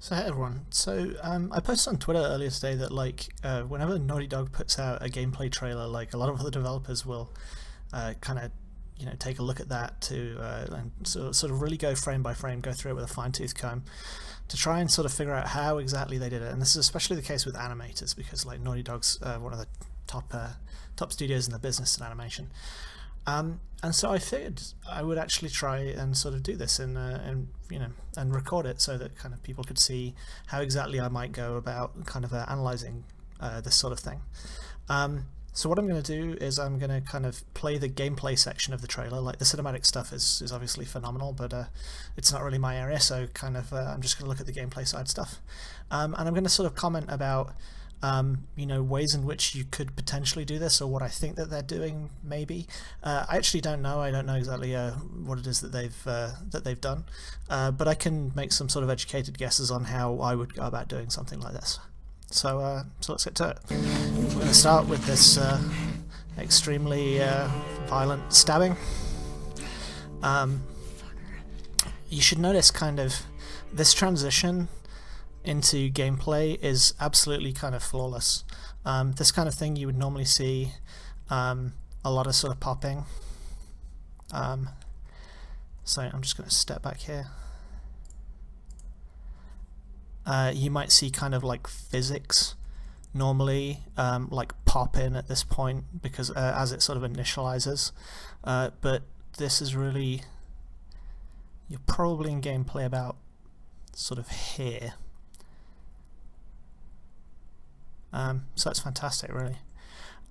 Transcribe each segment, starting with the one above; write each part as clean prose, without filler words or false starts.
So hey everyone, I posted on Twitter earlier today that whenever Naughty Dog puts out a gameplay trailer, like a lot of other developers will kind of take a look at that to and sort of really go frame by frame, go through it with a fine tooth comb to try and sort of figure out how exactly they did it. And this is especially the case with animators because like Naughty Dog's one of the top studios in the business in animation. And so I figured I would actually try and sort of do this and record it so that kind of people could see how exactly I might go about kind of analyzing this sort of thing. So what I'm going to do is I'm going to kind of play the gameplay section of the trailer. Like the cinematic stuff is obviously phenomenal, but it's not really my area, so kind of I'm just going to look at the gameplay side stuff. And I'm going to sort of comment about ways in which you could potentially do this, or what I think that they're doing. Maybe I actually don't know. I don't know exactly what it is that they've done, but I can make some sort of educated guesses on how I would go about doing something like this. So let's get to it. We're going to start with this extremely violent stabbing. You should notice kind of this transition into gameplay is absolutely kind of flawless. This kind of thing you would normally see a lot of sort of popping. So I'm just going to step back here. You might see kind of like physics normally like pop in at this point because as it sort of initializes, but this is really, you're probably in gameplay about sort of here. So that's fantastic, really.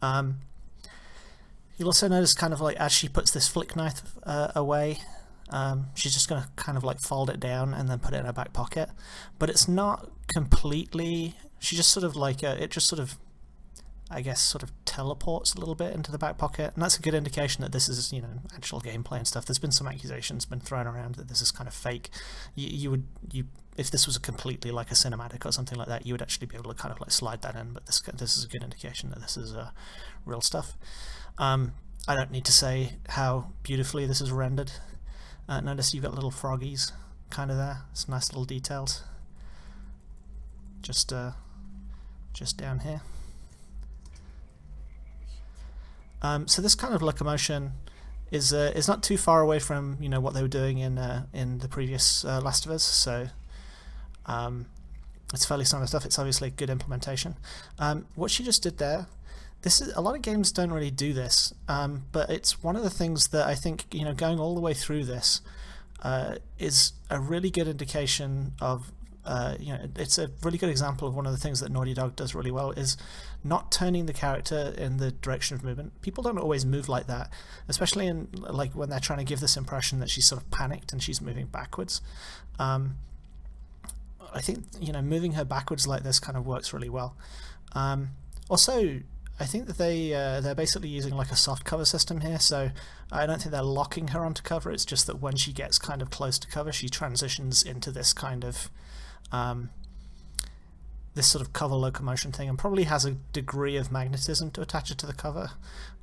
You'll also notice kind of like as she puts this flick knife away, she's just going to kind of like fold it down and then put it in her back pocket. But it's not completely, she just sort of like, it just sort of, I guess, sort of teleports a little bit into the back pocket. And that's a good indication that this is, actual gameplay and stuff. There's been some accusations been thrown around that this is kind of fake. If this was a completely like a cinematic or something like that, you would actually be able to kind of like slide that in, but this is a good indication that this is real stuff. I don't need to say how beautifully this is rendered. Notice you've got little froggies kind of there. It's nice little details. Just down here. So this kind of locomotion is not too far away from what they were doing in the previous Last of Us. So it's fairly standard stuff. It's obviously a good implementation. What she just did there, this is, a lot of games don't really do this, but it's one of the things that I think going all the way through this is a really good indication of it's a really good example of one of the things that Naughty Dog does really well, is not turning the character in the direction of movement. People don't always move like that, especially in like when they're trying to give this impression that she's sort of panicked and she's moving backwards. I think moving her backwards like this kind of works really well. Also, I think that they're basically using like a soft cover system here, so I don't think they're locking her onto cover. It's just that when she gets kind of close to cover, she transitions into this kind of this sort of cover locomotion thing, and probably has a degree of magnetism to attach it to the cover,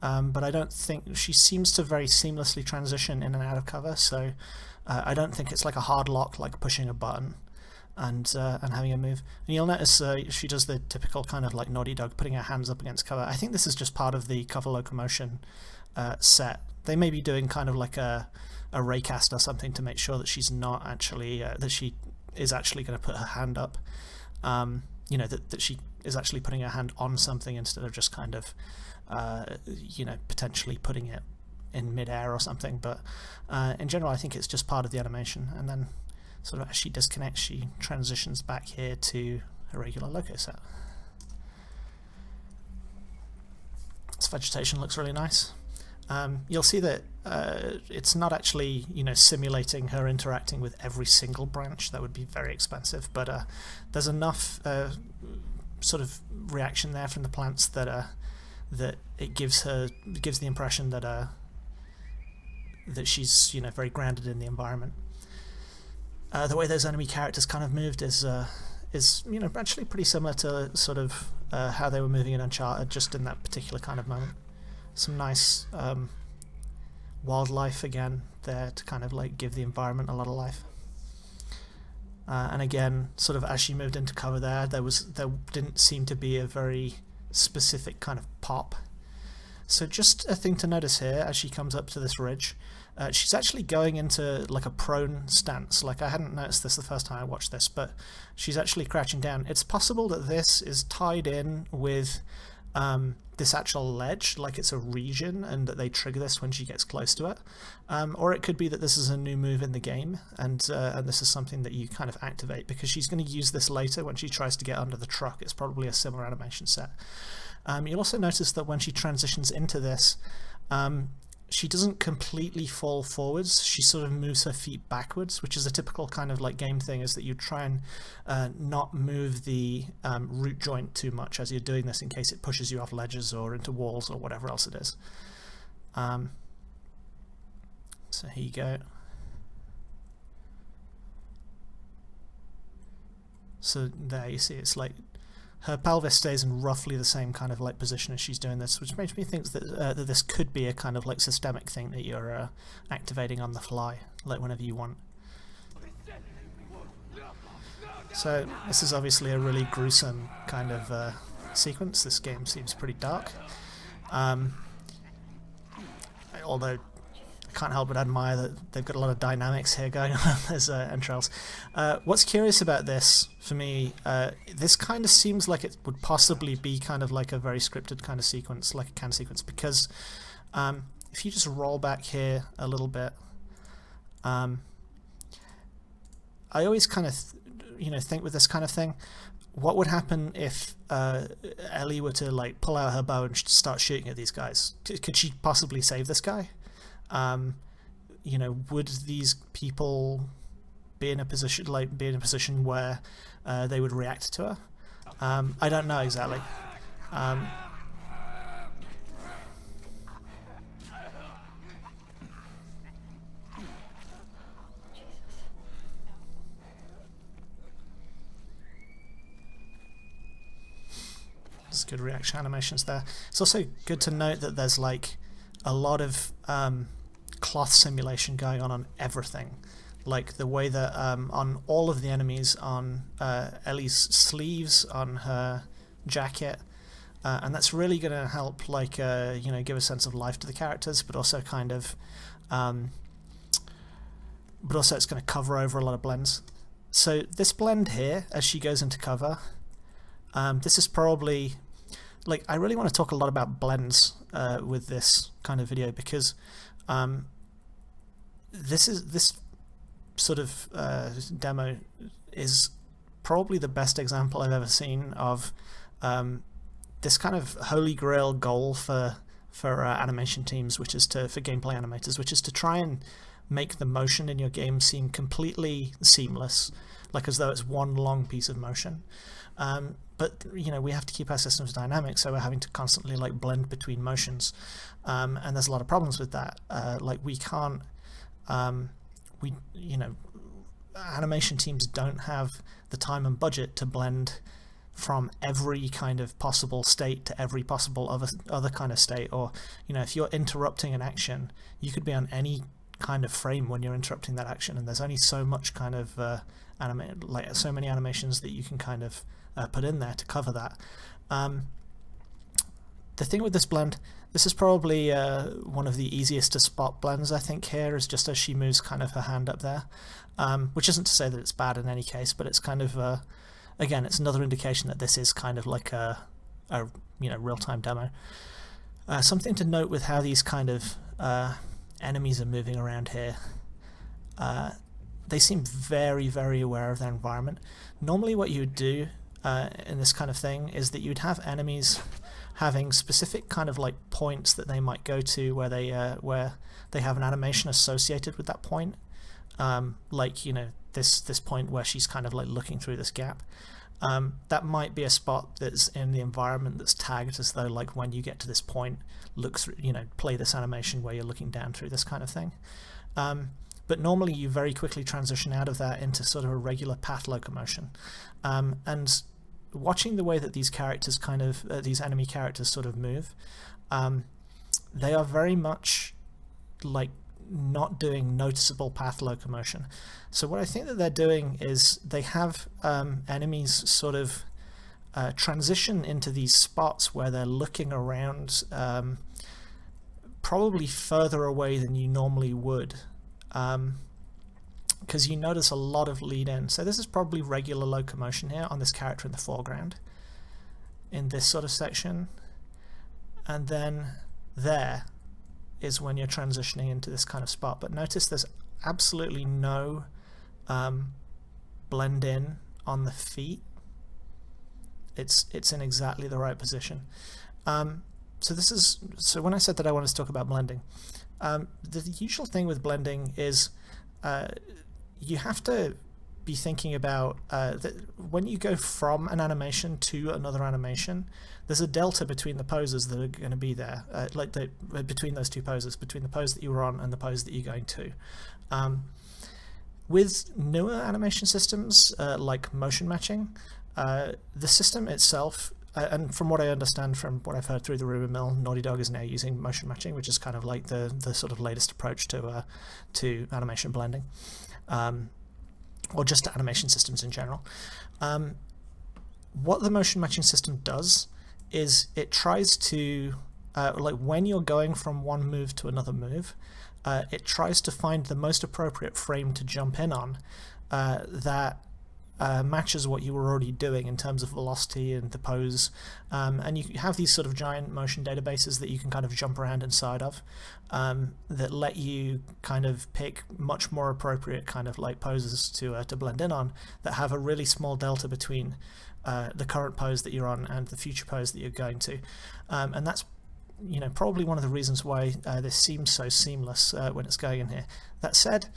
but I don't think, she seems to very seamlessly transition in and out of cover, so I don't think it's like a hard lock like pushing a button and having a move. And you'll notice she does the typical kind of like Naughty Dog putting her hands up against cover. I think this is just part of the cover locomotion set. They may be doing kind of like a raycast or something to make sure that she's not actually that she is actually going to put her hand up, that she is actually putting her hand on something instead of just kind of potentially putting it in midair or something. But in general, I think it's just part of the animation. And then sort of as she disconnects, she transitions back here to a regular loco set. This vegetation looks really nice. You'll see that it's not actually simulating her interacting with every single branch. That would be very expensive, but there's enough sort of reaction there from the plants that that it gives the impression that that she's very grounded in the environment. The way those enemy characters kind of moved is actually pretty similar to sort of how they were moving in Uncharted, just in that particular kind of moment. Some nice wildlife again there to kind of like give the environment a lot of life. And again, sort of as she moved into cover there didn't seem to be a very specific kind of pop. So just a thing to notice here as she comes up to this ridge, she's actually going into like a prone stance. Like, I hadn't noticed this the first time I watched this, but she's actually crouching down. It's possible that this is tied in with this actual ledge, like it's a region, and that they trigger this when she gets close to it. Or it could be that this is a new move in the game, and this is something that you kind of activate, because she's going to use this later when she tries to get under the truck. It's probably a similar animation set. You'll also notice that when she transitions into this, she doesn't completely fall forwards. She sort of moves her feet backwards, which is a typical kind of like game thing, is that you try and not move the root joint too much as you're doing this, in case it pushes you off ledges or into walls or whatever else it is. So here you go. So there you see, it's like her pelvis stays in roughly the same kind of like position as she's doing this, which makes me think that, that this could be a kind of like systemic thing that you're activating on the fly, like whenever you want. So this is obviously a really gruesome kind of sequence. This game seems pretty dark. Although I can't help but admire that they've got a lot of dynamics here going on as entrails. What's curious about this, for me, this kind of seems like it would possibly be kind of like a very scripted kind of sequence, like a can sequence, because if you just roll back here a little bit, I always kind of think with this kind of thing, what would happen if Ellie were to like pull out her bow and start shooting at these guys? Could she possibly save this guy? Would these people be in a position where they would react to her? I don't know exactly. There's good reaction animations there. It's also good to note that there's like a lot of cloth simulation going on everything. Like the way that on all of the enemies, on Ellie's sleeves, on her jacket, and that's really going to help like give a sense of life to the characters, but also kind of it's going to cover over a lot of blends. So this blend here, as she goes into cover, this is probably, like, I really want to talk a lot about blends with this kind of video, because this sort of demo is probably the best example I've ever seen of this kind of holy grail goal for animation teams, which is for gameplay animators, which is to try and make the motion in your game seem completely seamless, like as though it's one long piece of motion. But we have to keep our systems dynamic, so we're having to constantly like blend between motions, and there's a lot of problems with that. Like we can't, animation teams don't have the time and budget to blend from every kind of possible state to every possible other kind of state. Or if you're interrupting an action, you could be on any kind of frame when you're interrupting that action, and there's only so much kind of so many animations that you can kind of put in there to cover that. The thing with this blend, this is probably one of the easiest to spot blends, I think, here, is just as she moves kind of her hand up there, which isn't to say that it's bad in any case, but it's kind of again, it's another indication that this is kind of like a real-time demo. Something to note with how these kind of enemies are moving around here, they seem very, very aware of their environment. Normally what you would do in this kind of thing is that you'd have enemies having specific kind of like points that they might go to where they have an animation associated with that point, like this point where she's kind of like looking through this gap. That might be a spot that's in the environment that's tagged as though, like, when you get to this point, look through, play this animation where you're looking down through this kind of thing. But normally you very quickly transition out of that into sort of a regular path locomotion. And watching the way that these characters these enemy characters sort of move, they are very much like not doing noticeable path locomotion. So what I think that they're doing is they have enemies sort of transition into these spots where they're looking around probably further away than you normally would, because you notice a lot of lead in. So this is probably regular locomotion here on this character in the foreground in this sort of section, and then there is when you're transitioning into this kind of spot. But notice there's absolutely no blend in on the feet. It's in exactly the right position. So when I said that I wanted to talk about blending, the usual thing with blending is you have to be thinking about that when you go from an animation to another animation, there's a delta between the poses that are going to be there, between those two poses, between the pose that you were on and the pose that you're going to. With newer animation systems like motion matching, the system itself, and from what I understand from what I've heard through the rumor mill, Naughty Dog is now using motion matching, which is kind of like the sort of latest approach to animation blending, or just to animation systems in general. What the motion matching system does is it tries to, like when you're going from one move to another move, it tries to find the most appropriate frame to jump in on that matches what you were already doing in terms of velocity and the pose, and you have these sort of giant motion databases that you can kind of jump around inside of, that let you kind of pick much more appropriate kind of like poses to blend in on, that have a really small delta between the current pose that you're on and the future pose that you're going to, and that's probably one of the reasons why this seems so seamless when it's going in here. That said,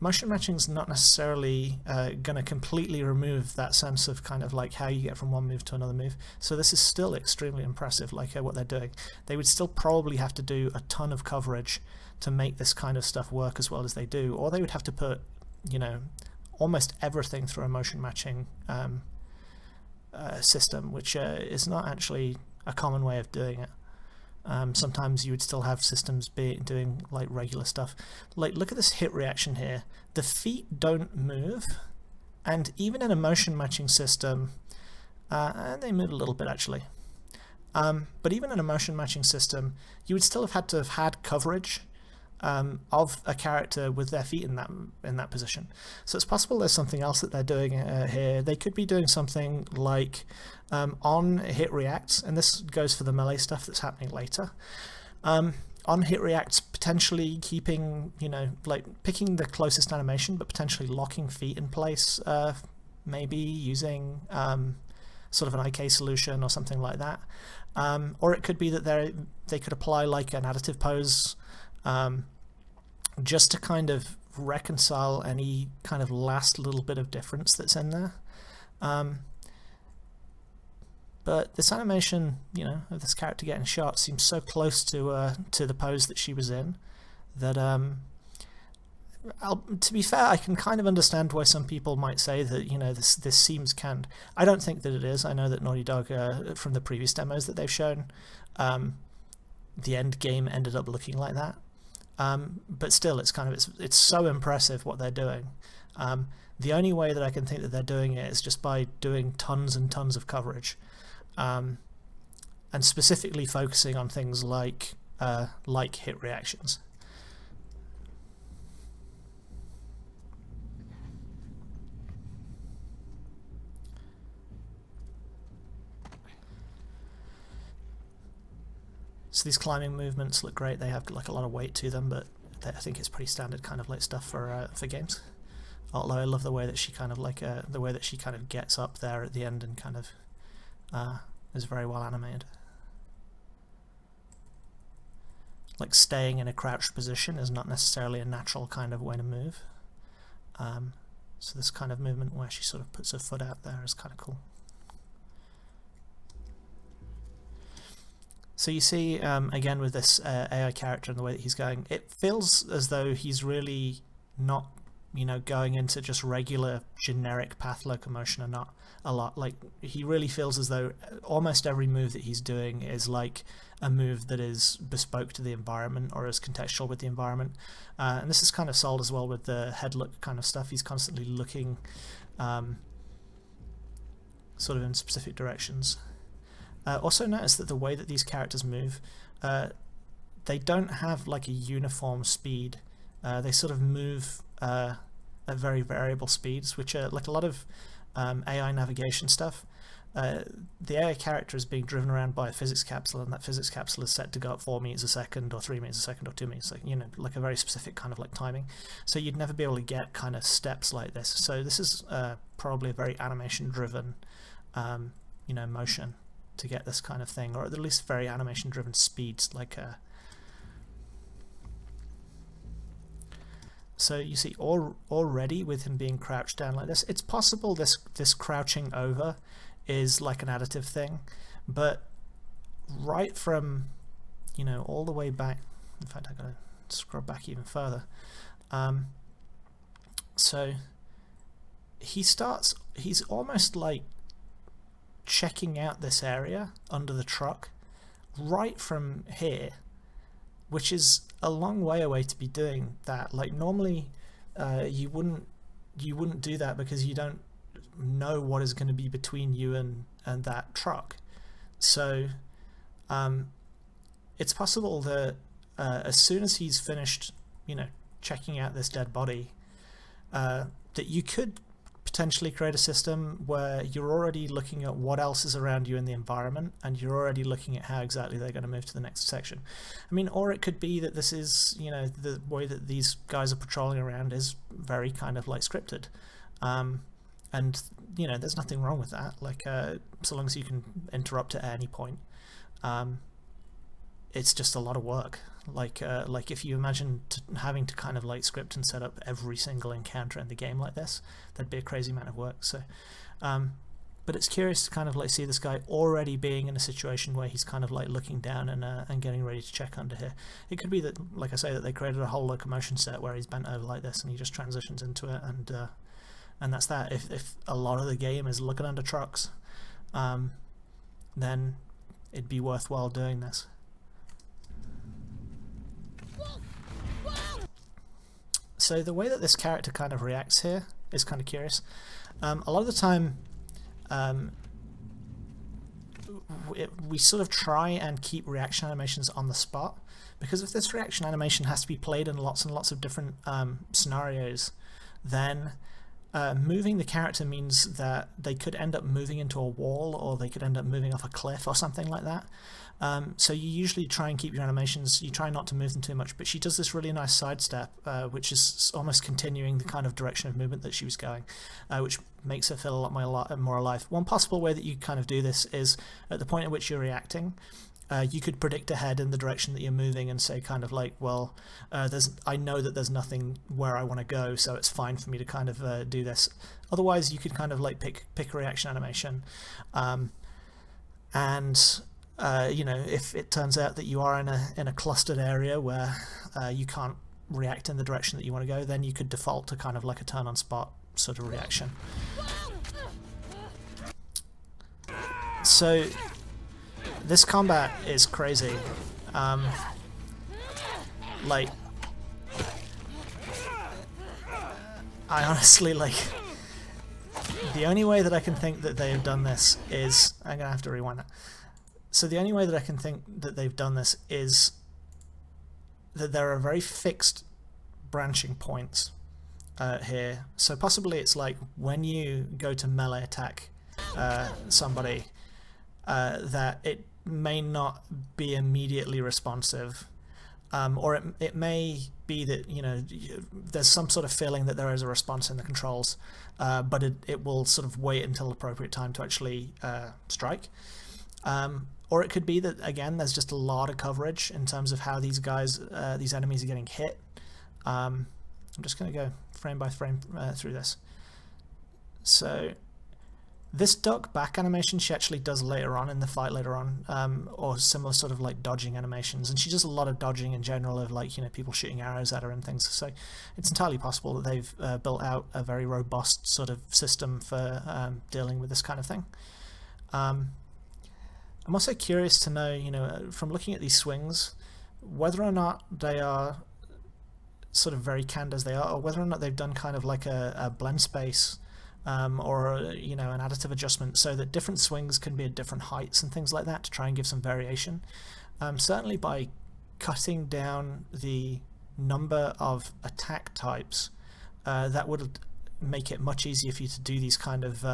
motion matching is not necessarily going to completely remove that sense of kind of like how you get from one move to another move. So this is still extremely impressive, like what they're doing. They would still probably have to do a ton of coverage to make this kind of stuff work as well as they do, or they would have to put, almost everything through a motion matching system, which is not actually a common way of doing it. Sometimes you would still have systems doing like regular stuff. Like, look at this hit reaction here. The feet don't move, and even in a motion matching system, and they move a little bit actually. But even in a motion matching system, you would still have had to have had coverage of a character with their feet in that position. So it's possible there's something else that they're doing here. They could be doing something like on hit reacts, and this goes for the melee stuff that's happening later. On hit reacts, potentially keeping, like picking the closest animation, but potentially locking feet in place, maybe using sort of an IK solution or something like that. Or it could be that they could apply like an additive pose, just to kind of reconcile any kind of last little bit of difference that's in there. But this animation, of this character getting shot seems so close to the pose that she was in that, to be fair, I can kind of understand why some people might say that this seems canned. I don't think that it is. I know that Naughty Dog, from the previous demos that they've shown, the end game ended up looking like that. But still, it's so impressive what they're doing. The only way that I can think that they're doing it is just by doing tons and tons of coverage, and specifically focusing on things like hit reactions. So these climbing movements look great. They have like a lot of weight to them, but I think it's pretty standard kind of like stuff for games. Although I love the way that she kind of gets up there at the end and kind of is very well animated. Like staying in a crouched position is not necessarily a natural kind of way to move. So this kind of movement where she sort of puts her foot out there is kind of cool. So you see, again with this AI character and the way that he's going, it feels as though he's really not you know, going into just regular generic path locomotion and not a lot. Like, he really feels as though almost every move that he's doing is like a move that is bespoke to the environment or is contextual with the environment. And this is kind of sold as well with the head look kind of stuff. He's constantly looking sort of in specific directions. Also notice that the way that these characters move, they don't have like a uniform speed. They sort of move at very variable speeds, which are like a lot of AI navigation stuff. The AI character is being driven around by a physics capsule, and that physics capsule is set to go up 4 meters a second or 3 meters a second or 2 meters, like, you know, like a very specific kind of like timing. So you'd never be able to get kind of steps like this. So this is probably a very animation driven you know, motion to get this kind of thing, or at least very animation driven speeds, like so you see already with him being crouched down like this, it's possible this crouching over is like an additive thing, but right from, you know, all the way back, in fact I gotta scrub back even further, so he's almost like checking out this area under the truck right from here, which is a long way away to be doing that. Like, normally you wouldn't do that because you don't know what is going to be between you and that truck. So it's possible that as soon as he's finished, you know, checking out this dead body, that you could potentially create a system where you're already looking at what else is around you in the environment, and you're already looking at how exactly they're going to move to the next section. I mean, or it could be that this is, you know, the way that these guys are patrolling around is very kind of like scripted, and, you know, there's nothing wrong with that. Like, so long as you can interrupt at any point. It's just a lot of work. Like if you imagine having to kind of like script and set up every single encounter in the game like this, that'd be a crazy amount of work. So, but it's curious to kind of like see this guy already being in a situation where he's kind of like looking down and getting ready to check under here. It could be that, like I say, that they created a whole locomotion set where he's bent over like this and he just transitions into it, and that's that. If a lot of the game is looking under trucks, then it'd be worthwhile doing this. So the way that this character kind of reacts here is kind of curious. A lot of the time we sort of try and keep reaction animations on the spot, because if this reaction animation has to be played in lots and lots of different scenarios, then moving the character means that they could end up moving into a wall, or they could end up moving off a cliff or something like that. So you usually try and keep your animations, you try not to move them too much, but she does this really nice sidestep, which is almost continuing the kind of direction of movement that she was going, which makes her feel a lot more alive. One possible way that you kind of do this is at the point at which you're reacting, you could predict ahead in the direction that you're moving and say kind of like, well, I know that there's nothing where I want to go, so it's fine for me to kind of do this. Otherwise, you could kind of like pick a reaction animation, and you know, if it turns out that you are in a clustered area where you can't react in the direction that you want to go, then you could default to kind of like a turn on spot sort of reaction. So this combat is crazy. Like, I honestly, like, the only way that I can think that they have done this is, I'm gonna have to rewind it. So the only way that I can think that they've done this is that there are very fixed branching points here. So possibly it's like when you go to melee attack somebody, that it may not be immediately responsive, or it may be that, you know, there's some sort of feeling that there is a response in the controls, but it will sort of wait until appropriate time to actually strike. Or it could be that, again, there's just a lot of coverage in terms of how these guys, these enemies are getting hit. I'm just going to go frame by frame through this. So This duck back animation she actually does later on in the fight later on, or similar sort of like dodging animations, and she does a lot of dodging in general of like, you know, people shooting arrows at her and things. So it's entirely possible that they've built out a very robust sort of system for dealing with this kind of thing. I'm also curious to know, you know, from looking at these swings, whether or not they are sort of very canned as they are, or whether or not they've done kind of like a blend space, or you know, an additive adjustment so that different swings can be at different heights and things like that to try and give some variation. Certainly by cutting down the number of attack types, that would make it much easier for you to do these kind of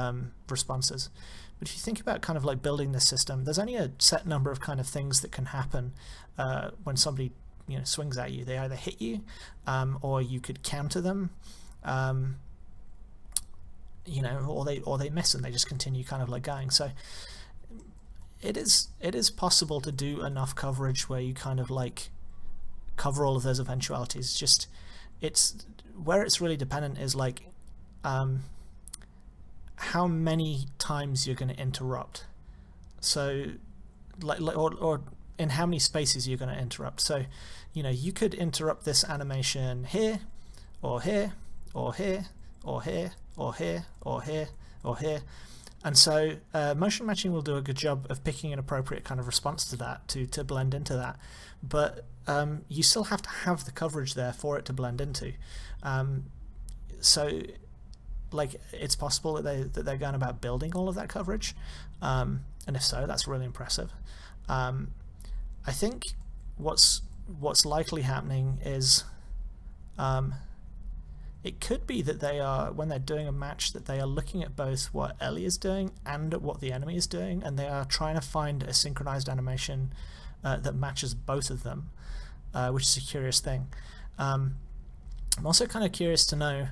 responses. But if you think about kind of like building this system, there's only a set number of kind of things that can happen when somebody, you know, swings at you. They either hit you, or you could counter them, you know, or they miss and they just continue kind of like going. So it is possible to do enough coverage where you kind of like cover all of those eventualities. Just it's where it's really dependent is like how many times you're going to interrupt. So or in how many spaces you're going to interrupt. So, you know, you could interrupt this animation here, or here, or here, or here, or here, or here, or here. And so motion matching will do a good job of picking an appropriate kind of response to that, to blend into that. But you still have to have the coverage there for it to blend into. So like it's possible that they're going about building all of that coverage. And if so, that's really impressive. I think what's likely happening is it could be that they are, when they're doing a match, that they are looking at both what Ellie is doing and at what the enemy is doing, and they are trying to find a synchronized animation that matches both of them, which is a curious thing. I'm also kind of curious to know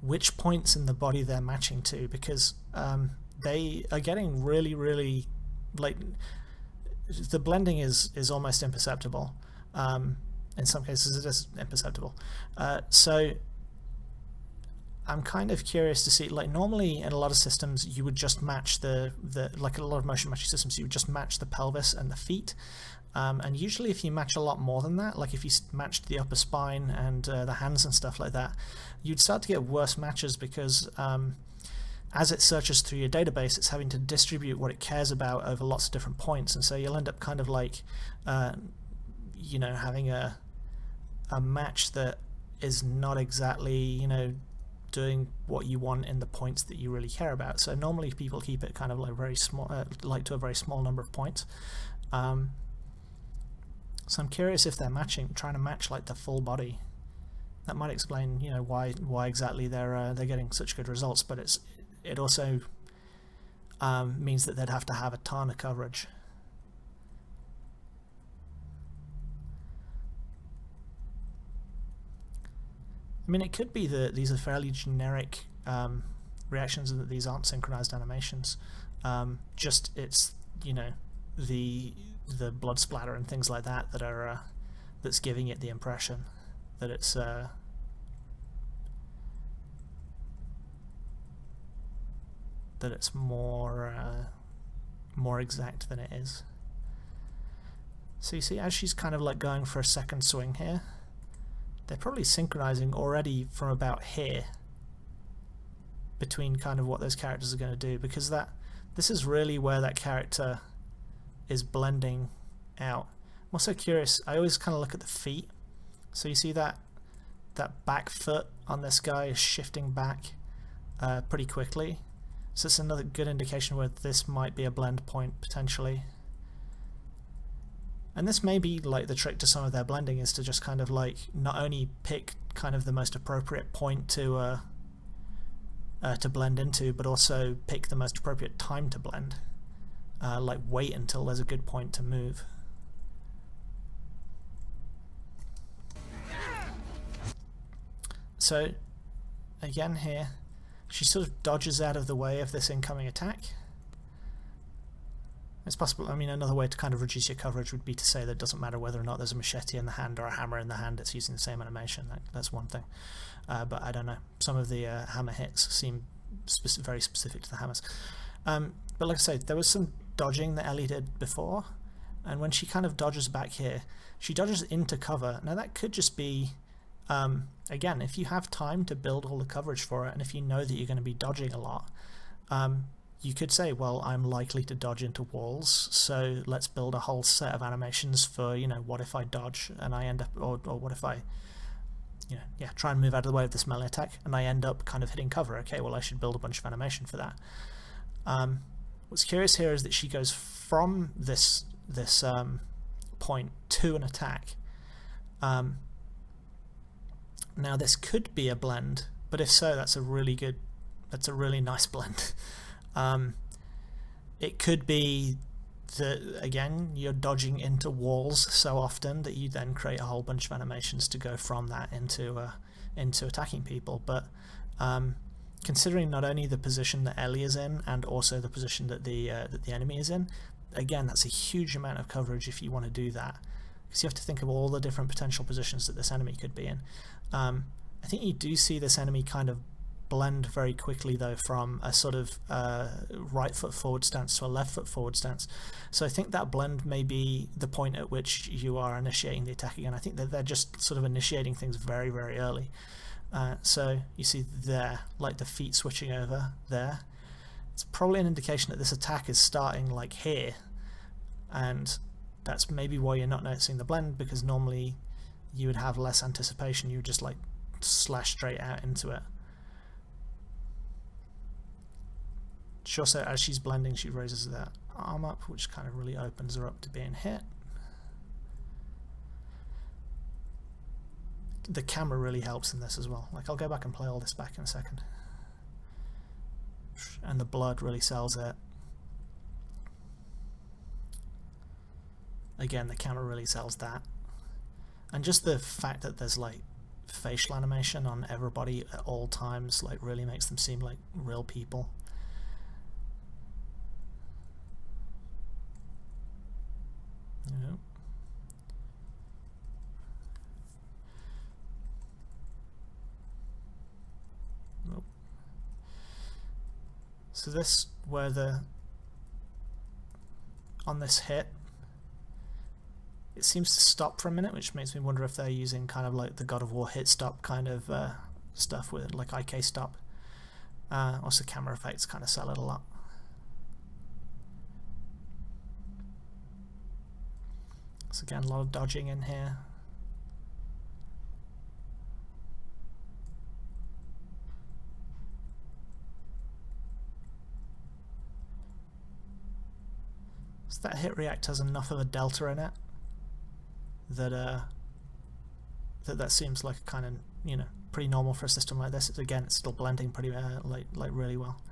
which points in the body they're matching to, because they are getting really like the blending is almost imperceptible. In some cases it is imperceptible. So I'm kind of curious to see, like normally in a lot of systems you would just match the like a lot of motion matching systems, you would just match the pelvis and the feet. And usually if you match a lot more than that, like if you matched the upper spine and the hands and stuff like that, you'd start to get worse matches because as it searches through your database, it's having to distribute what it cares about over lots of different points, and so you'll end up kind of like you know, having a match that is not exactly, you know, doing what you want in the points that you really care about. So normally people keep it kind of like very small, like to a very small number of points. So I'm curious if they're trying to match like the full body. That might explain, you know, why exactly they're getting such good results. But it also means that they'd have to have a ton of coverage. I mean, it could be that these are fairly generic reactions and that these aren't synchronized animations. Just it's, you know, the blood splatter and things like that that are that's giving it the impression that it's more exact than it is. So you see, as she's kind of like going for a second swing here, they're probably synchronizing already from about here between kind of what those characters are going to do, because this is really where that character is blending out. I'm also curious, I always kind of look at the feet. So you see that back foot on this guy is shifting back pretty quickly. So it's another good indication where this might be a blend point potentially. And this may be like the trick to some of their blending, is to just kind of like not only pick kind of the most appropriate point to blend into, but also pick the most appropriate time to blend. Like wait until there's a good point to move. So again here, she sort of dodges out of the way of this incoming attack. It's possible, I mean, another way to kind of reduce your coverage would be to say that it doesn't matter whether or not there's a machete in the hand or a hammer in the hand, it's using the same animation. That's one thing. But I don't know. Some of the hammer hits seem very specific to the hammers. But like I say, there was some dodging that Ellie did before, and when she kind of dodges back here, she dodges into cover. Now that could just be, again, if you have time to build all the coverage for it, and if you know that you're going to be dodging a lot, you could say, well, I'm likely to dodge into walls, so let's build a whole set of animations for, you know, what if I dodge and I end up, or what if I, you know, yeah, try and move out of the way of this melee attack and I end up kind of hitting cover. Okay, well, I should build a bunch of animation for that. What's curious here is that she goes from this point to an attack. Now this could be a blend, but if so, that's a really nice blend. It could be that, again, you're dodging into walls so often that you then create a whole bunch of animations to go from that into attacking people. But considering not only the position that Ellie is in and also the position that the enemy is in, again, that's a huge amount of coverage if you want to do that, because you have to think of all the different potential positions that this enemy could be in. I think you do see this enemy kind of blend very quickly though from a sort of right foot forward stance to a left foot forward stance. So I think that blend may be the point at which you are initiating the attack again. I think that they're just sort of initiating things very, very early. So you see there, like the feet switching over there. It's probably an indication that this attack is starting like here, and that's maybe why you're not noticing the blend, because normally you would have less anticipation. You would just like slash straight out into it. She also, as she's blending, she raises that arm up, which kind of really opens her up to being hit. The camera really helps in this as well. Like, I'll go back and play all this back in a second. And the blood really sells it. Again, the camera really sells that. And just the fact that there's like facial animation on everybody at all times like really makes them seem like real people. Yep. Nope. So this, where on this hit, it seems to stop for a minute, which makes me wonder if they're using kind of like the God of War hit stop kind of stuff with like IK stop. Also camera effects kind of sell it a lot. So again, a lot of dodging in here. So that hit react has enough of a delta in it that that seems like kind of, you know, pretty normal for a system like this. Again, it's still blending pretty like really well.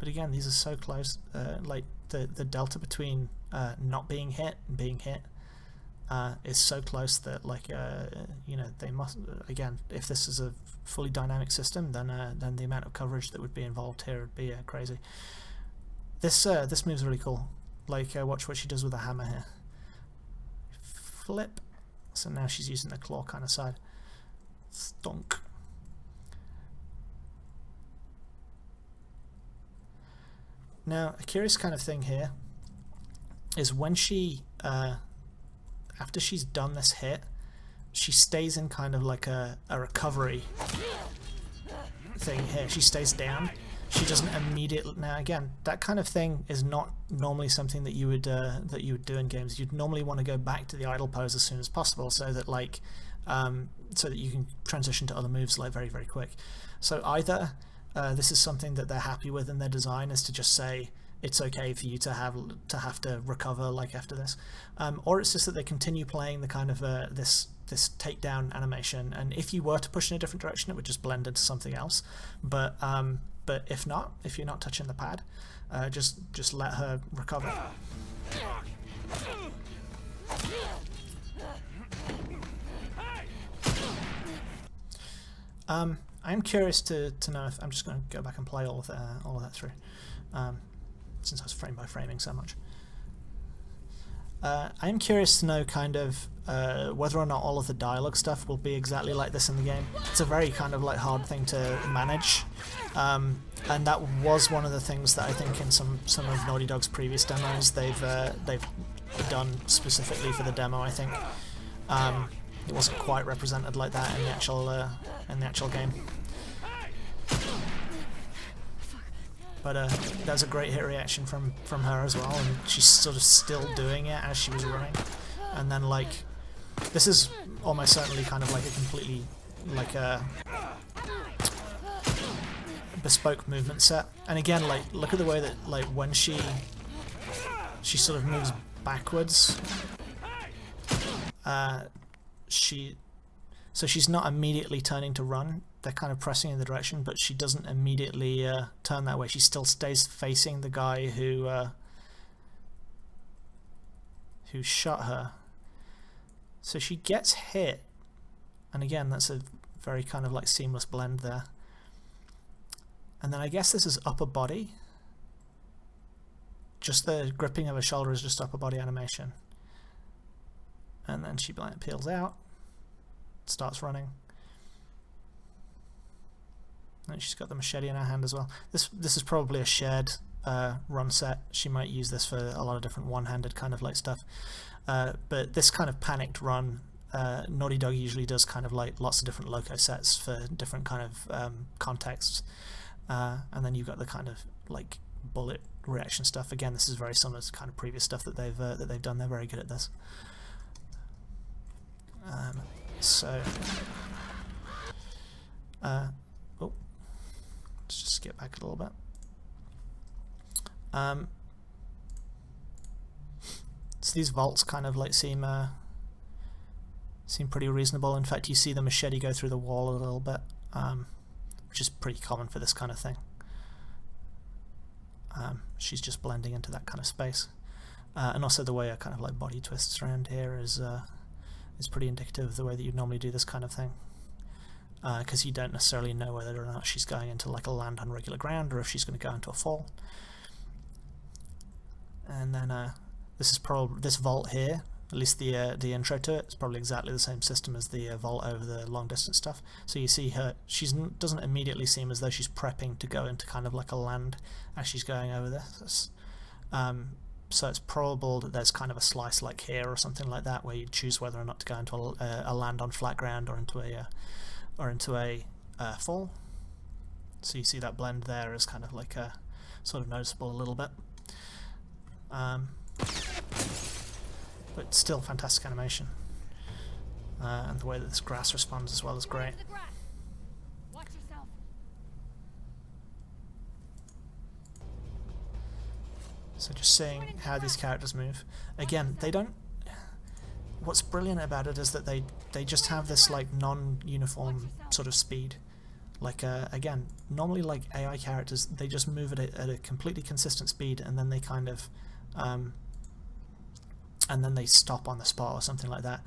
But again, these are so close. Like the delta between not being hit and being hit is so close that like you know, they must, again, if this is a fully dynamic system, then the amount of coverage that would be involved here would be crazy. This move's really cool. Like watch what she does with the hammer here. Flip. So now she's using the claw kind of side. Stonk. Now, a curious kind of thing here is when she, after she's done this hit, she stays in kind of like a recovery thing here. She stays down. She doesn't immediately. Now, again, that kind of thing is not normally something that you would do in games. You'd normally want to go back to the idle pose as soon as possible, so that like, so that you can transition to other moves like very, very quick. So either this is something that they're happy with in their design, is to just say it's okay for you to have to recover like after this, or it's just that they continue playing the kind of this takedown animation, and if you were to push in a different direction, it would just blend into something else. But if not, if you're not touching the pad, just let her recover. I'm curious to know if I'm just going to go back and play all of that through, since I was frame by framing so much. I am curious to know kind of whether or not all of the dialogue stuff will be exactly like this in the game. It's a very kind of like hard thing to manage, and that was one of the things that I think in some of Naughty Dog's previous demos they've done specifically for the demo. I think it wasn't quite represented like that in the actual game. But there's a great hit reaction from her as well, and she's sort of still doing it as she was running. And then like, this is almost certainly kind of like a completely like a bespoke movement set. And again, like, look at the way that like when she sort of moves backwards, so she's not immediately turning to run. They're kind of pressing in the direction, but she doesn't immediately turn that way. She still stays facing the guy who shot her. So she gets hit, and again, that's a very kind of like seamless blend there. And then I guess this is upper body. Just the gripping of her shoulder is just upper body animation. And then she peels out, starts running. And she's got the machete in her hand as well. This is probably a shared run set. She might use this for a lot of different one-handed kind of like stuff. But this kind of panicked run, Naughty Dog usually does kind of like lots of different loco sets for different kind of contexts. And then you've got the kind of like bullet reaction stuff. Again, this is very similar to kind of previous stuff that they've done. They're very good at this. Let's just skip back a little bit. So these vaults kind of like seem pretty reasonable. In fact, you see the machete go through the wall a little bit, which is pretty common for this kind of thing. She's just blending into that kind of space, and also the way her kind of like body twists around here is pretty indicative of the way that you'd normally do this kind of thing. Because you don't necessarily know whether or not she's going into like a land on regular ground or if she's going to go into a fall. And then this vault here, at least the intro to it, is probably exactly the same system as the vault over the long distance stuff. So you see her, doesn't immediately seem as though she's prepping to go into kind of like a land as she's going over this. So it's probable that there's kind of a slice like here or something like that where you choose whether or not to go into a land on flat ground or into a fall. So you see that blend there is kind of like a sort of noticeable a little bit, but still fantastic animation, and the way that this grass responds as well is great. So just seeing how these characters move. Again, they don't. What's brilliant about it is that they just have this like non-uniform sort of speed. Like again, normally like AI characters, they just move at a completely consistent speed, and then they kind of and then they stop on the spot or something like that.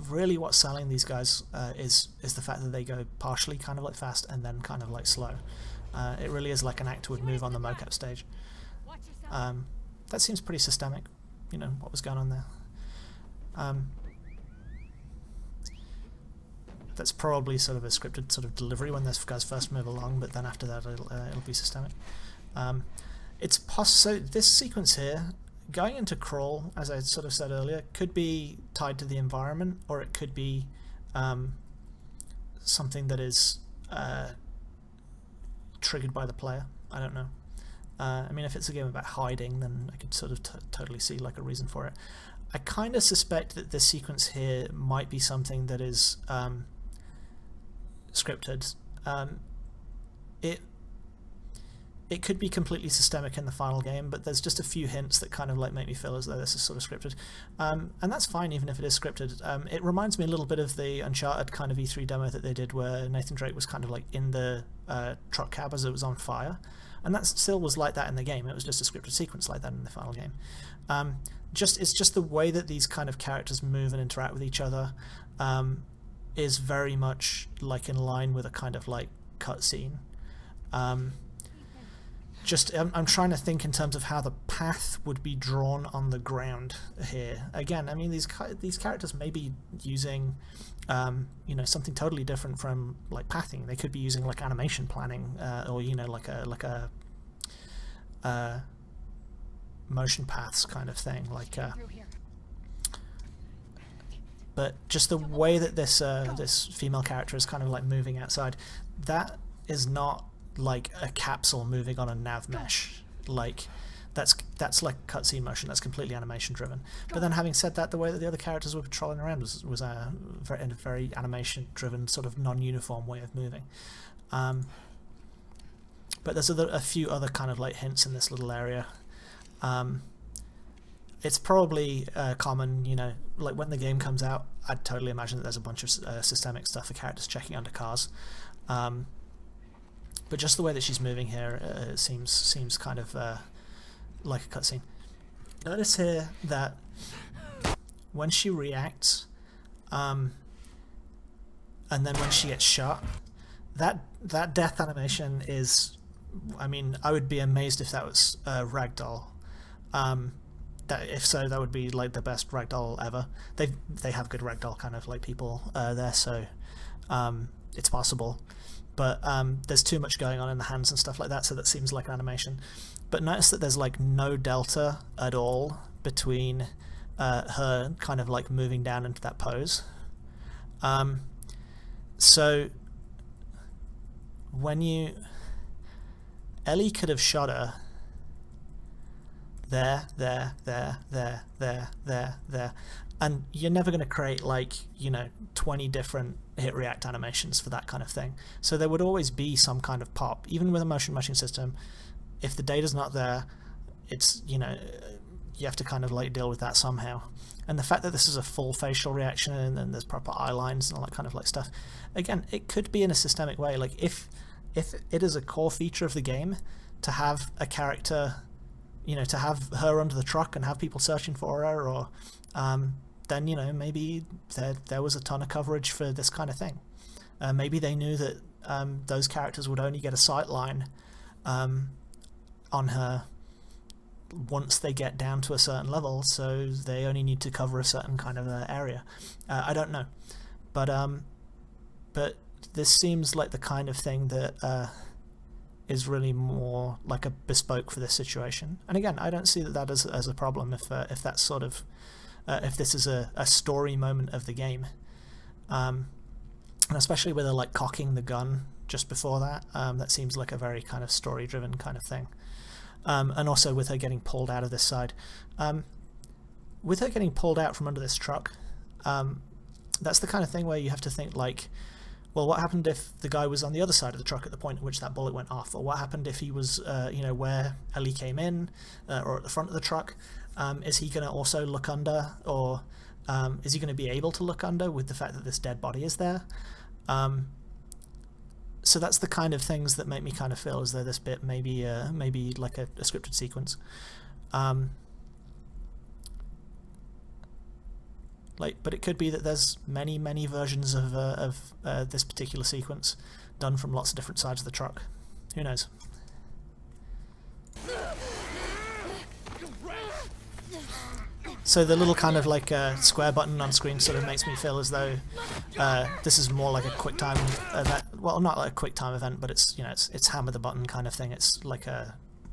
Really, what's selling these guys is the fact that they go partially kind of like fast and then kind of like slow. It really is like an actor would move on the mocap stage. That seems pretty systemic, you know, what was going on there. That's probably sort of a scripted sort of delivery when those guys first move along, but then after that it'll be systemic. So this sequence here, going into crawl, as I sort of said earlier, could be tied to the environment, or it could be something that is triggered by the player. I don't know. I mean, if it's a game about hiding, then I could sort of totally see like a reason for it. I kind of suspect that this sequence here might be something that is scripted. It could be completely systemic in the final game, but there's just a few hints that kind of like make me feel as though this is sort of scripted, and that's fine even if it is scripted. It reminds me a little bit of the Uncharted kind of E3 demo that they did, where Nathan Drake was kind of like in the truck cab as it was on fire, and that still was like that in the game. It was just a scripted sequence like that in the final game. It's just the way that these kind of characters move and interact with each other is very much like in line with a kind of like cutscene. I'm trying to think in terms of how the path would be drawn on the ground here. Again, I mean, these characters may be using you know, something totally different from like pathing. They could be using like animation planning, or you know, like a motion paths kind of thing, like but just the way that this this female character is kind of like moving outside, that is not like a capsule moving on a nav mesh. Like that's like cutscene motion. That's completely animation driven. But then, having said that, the way that the other characters were patrolling around was a very animation driven, sort of non-uniform way of moving. But there's a few other kind of like hints in this little area. It's probably common, you know, like when the game comes out, I'd totally imagine that there's a bunch of systemic stuff for characters checking under cars. But just the way that she's moving here seems kind of like a cutscene. Notice here that when she reacts, and then when she gets shot, that death animation is, I mean, I would be amazed if that was ragdoll. That if so, that would be like the best ragdoll ever. They have good ragdoll kind of like people there, so it's possible. But there's too much going on in the hands and stuff like that, so that seems like an animation. But notice that there's like no delta at all between her kind of like moving down into that pose. So when Ellie could have shot her there, and you're never going to create like, you know, 20 different hit react animations for that kind of thing. So there would always be some kind of pop, even with a motion matching system. If the data's not there, it's, you know, you have to kind of like deal with that somehow. And the fact that this is a full facial reaction and then there's proper eye lines and all that kind of like stuff, again, it could be in a systemic way. Like if it is a core feature of the game to have a character, you know, to have her under the truck and have people searching for her, or then, you know, maybe there was a ton of coverage for this kind of thing. Maybe they knew that those characters would only get a sight line on her once they get down to a certain level, so they only need to cover a certain kind of area. I don't know, but this seems like the kind of thing that is really more like a bespoke for this situation. And again, I don't see that as a problem if that's sort of if this is a story moment of the game, and especially with her like cocking the gun just before that. That seems like a very kind of story driven kind of thing. And also with her getting pulled out of this side, with her getting pulled out from under this truck, that's the kind of thing where you have to think like, well, what happened if the guy was on the other side of the truck at the point at which that bullet went off? Or what happened if he was, you know, where Ellie came in, or at the front of the truck? Is he going to also look under, or is he going to be able to look under with the fact that this dead body is there? So that's the kind of things that make me kind of feel as though this bit maybe like a scripted sequence. But it could be that there's many versions of this particular sequence done from lots of different sides of the truck. Who knows? So the little kind of like square button on screen sort of makes me feel as though this is more like a quick time event. Well, not like a quick time event, but it's, you know, it's hammer the button kind of thing. It's like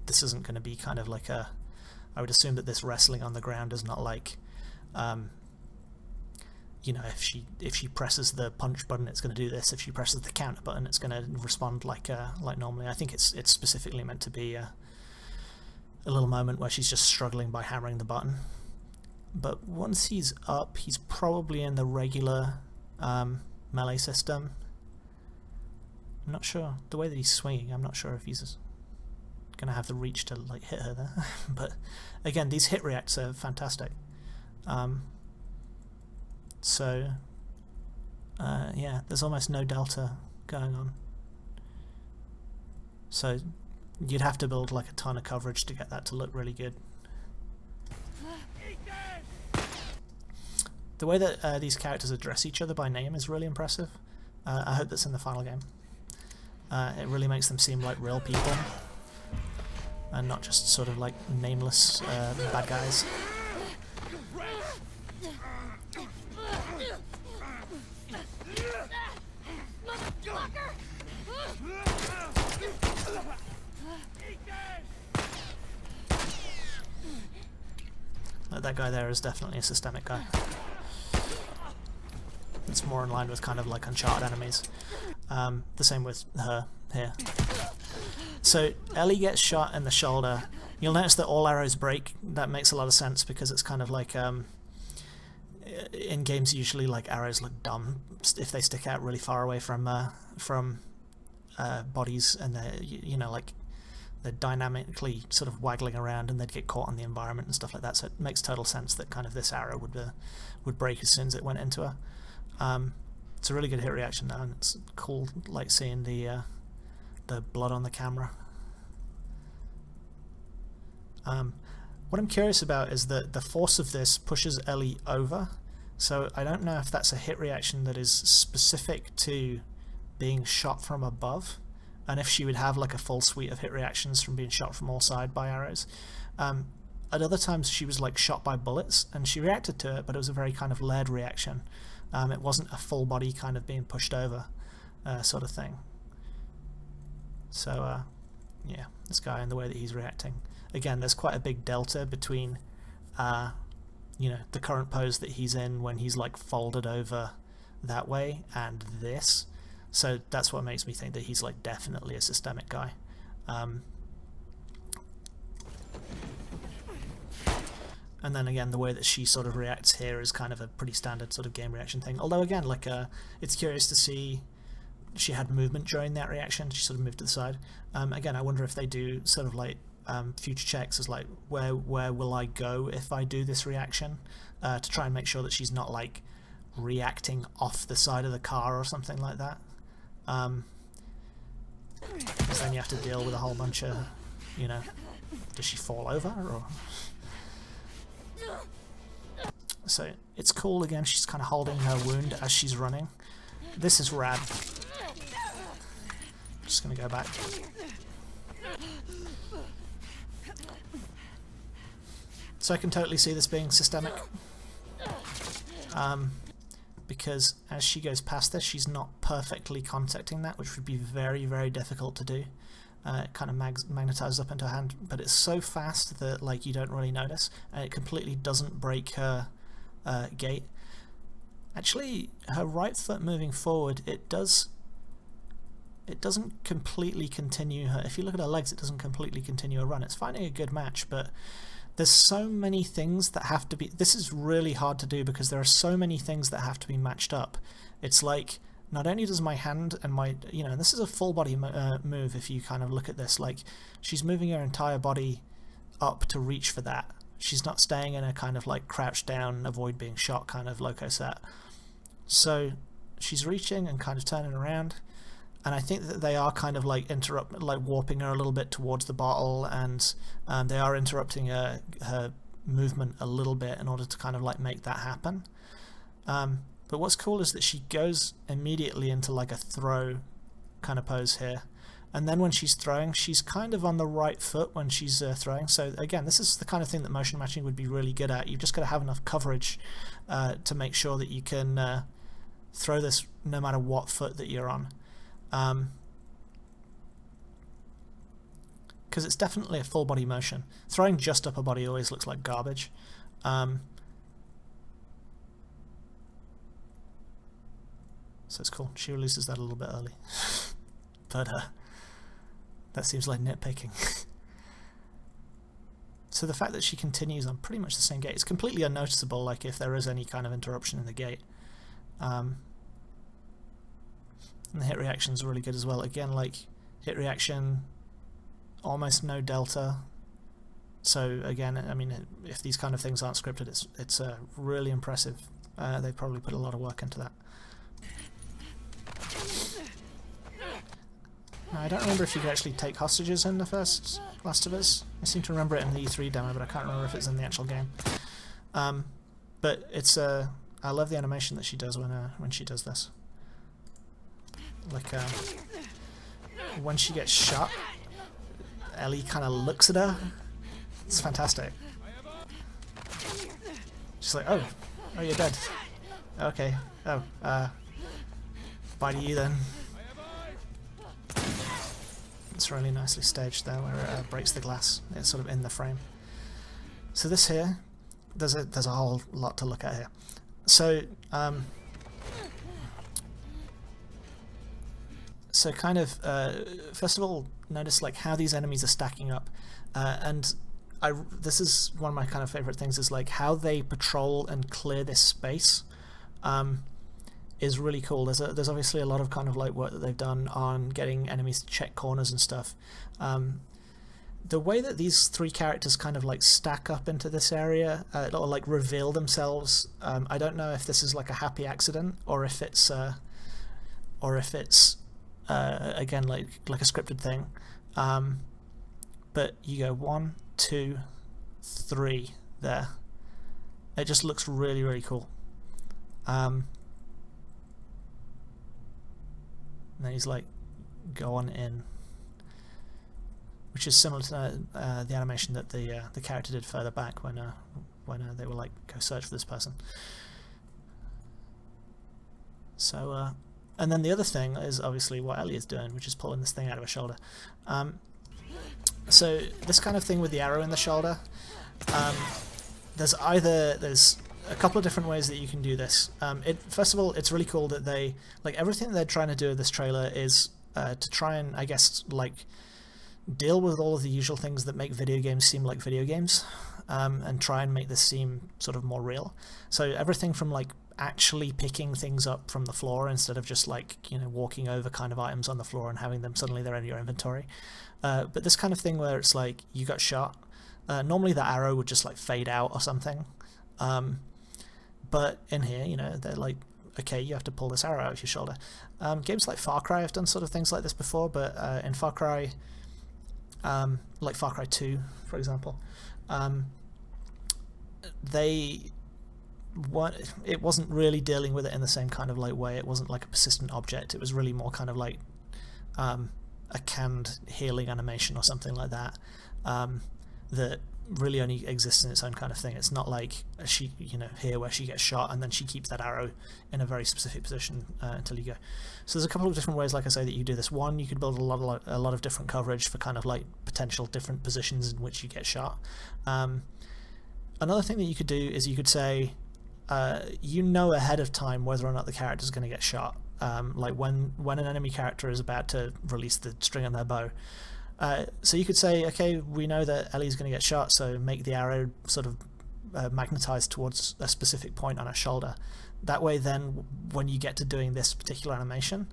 this isn't going to be kind of like I would assume that this wrestling on the ground is not like, you know, if she presses the punch button, it's going to do this. If she presses the counter button, it's going to respond like normally. I think it's specifically meant to be a little moment where she's just struggling by hammering the button. But once he's up, he's probably in the regular melee system. I'm not sure. The way that he's swinging, I'm not sure if he's going to have the reach to like hit her there. But again, these hit reacts are fantastic. So yeah, there's almost no delta going on. So you'd have to build like a ton of coverage to get that to look really good. The way that these characters address each other by name is really impressive. I hope that's in the final game. It really makes them seem like real people. and not just sort of like nameless bad guys. That guy there is definitely a systemic guy. It's more in line with kind of like Uncharted enemies. The same with her here. So Ellie gets shot in the shoulder. You'll notice that all arrows break. That makes a lot of sense because it's kind of like in games usually like arrows look dumb if they stick out really far away from bodies, and they're, you know, like they're dynamically sort of waggling around and they'd get caught in the environment and stuff like that. So it makes total sense that kind of this arrow would break as soon as it went into her. It's a really good hit reaction though, and it's cool like seeing the blood on the camera. What I'm curious about is that the force of this pushes Ellie over, so I don't know if that's a hit reaction that is specific to being shot from above, and if she would have like a full suite of hit reactions from being shot from all sides by arrows. At other times she was like shot by bullets and she reacted to it, but it was a very kind of layered reaction. It wasn't a full body kind of being pushed over sort of thing. So yeah, this guy and the way that he's reacting. Again, there's quite a big delta between you know, the current pose that he's in when he's like folded over that way and this. So that's what makes me think that he's like definitely a systemic guy. And then again, the way that she sort of reacts here is kind of a pretty standard sort of game reaction thing. Although again, like it's curious to see she had movement during that reaction. She sort of moved to the side. Again, I wonder if they do sort of like future checks as like where will I go if I do this reaction, to try and make sure that she's not like reacting off the side of the car or something like that. Because then you have to deal with a whole bunch of, you know, does she fall over or... So it's cool, again, she's kind of holding her wound as she's running. This is rad. Just gonna go back. So I can totally see this being systemic. Because as she goes past this, she's not perfectly contacting that, which would be very, very difficult to do. It kind of magnetizes up into her hand, but it's so fast that like you don't really notice, and it completely doesn't break her gait. Actually, her right foot moving forward, it doesn't completely continue her. If you look at her legs, it doesn't completely continue her run. It's finding a good match, but there's so many things that have to be... This is really hard to do because there are so many things that have to be matched up. It's like, not only does my hand and my... You know, this is a full body move if you kind of look at this. Like, she's moving her entire body up to reach for that. She's not staying in a kind of like crouch down, avoid being shot kind of loco set. So she's reaching and kind of turning around. And I think that they are kind of like warping her a little bit towards the bottle, and they are interrupting her movement a little bit in order to kind of like make that happen. But what's cool is that she goes immediately into like a throw kind of pose here, and then when she's throwing, she's kind of on the right foot when she's throwing. So again, this is the kind of thing that motion matching would be really good at. You've just got to have enough coverage to make sure that you can throw this no matter what foot that you're on. Because it's definitely a full body motion. Throwing just upper body always looks like garbage. So it's cool. She releases that a little bit early. But that seems like nitpicking. So the fact that she continues on pretty much the same gait, it's completely unnoticeable, like if there is any kind of interruption in the gait. And the hit reactions are really good as well. Again, like hit reaction, almost no delta. So again, I mean, if these kind of things aren't scripted, it's really impressive. They probably put a lot of work into that. Now, I don't remember if you could actually take hostages in the first Last of Us. I seem to remember it in the E3 demo, but I can't remember if it's in the actual game. But it's I love the animation that she does when she does this. Like when she gets shot, Ellie kind of looks at her. It's fantastic. She's like, oh, you're dead. Okay. Oh, bye to you then. It's really nicely staged there, where it breaks the glass. It's sort of in the frame. So this here, there's a whole lot to look at here. So so kind of first of all, notice like how these enemies are stacking up, and this is one of my kind of favorite things, is like how they patrol and clear this space. Is really cool. There's obviously a lot of kind of like work that they've done on getting enemies to check corners and stuff. The way that these three characters kind of like stack up into this area, or like reveal themselves, I don't know if this is like a happy accident or if it's again like a scripted thing. But you go 1, 2, 3 there. It just looks really, really cool. And then he's like, go on in, which is similar to the animation that the character did further back when they were like, go search for this person. So and then the other thing is obviously what Ellie is doing, which is pulling this thing out of her shoulder. So this kind of thing with the arrow in the shoulder, there's a couple of different ways that you can do this. First of all, it's really cool that they, like, everything that they're trying to do with this trailer is to try and, I guess, like, deal with all of the usual things that make video games seem like video games, and try and make this seem sort of more real. So everything from like actually picking things up from the floor instead of just like, you know, walking over kind of items on the floor and having them suddenly they're in your inventory. But this kind of thing where it's like you got shot, normally the arrow would just like fade out or something. But in here, you know, they're like, okay, you have to pull this arrow out of your shoulder. Games like Far Cry have done sort of things like this before, but in Far Cry, like Far Cry 2, for example, it wasn't really dealing with it in the same kind of like way. It wasn't like a persistent object. It was really more kind of like a canned healing animation or something like that, that really only exists in its own kind of thing. It's not like she, you know, here where she gets shot and then she keeps that arrow in a very specific position until you go. So there's a couple of different ways, like I say, that you do this. One, you could build a lot of different coverage for kind of like potential different positions in which you get shot. Another thing that you could do is you could say, you know ahead of time whether or not the character is going to get shot. Like when an enemy character is about to release the string on their bow. So you could say, okay, we know that Ellie's going to get shot, so make the arrow sort of magnetized towards a specific point on her shoulder. That way then, when you get to doing this particular animation,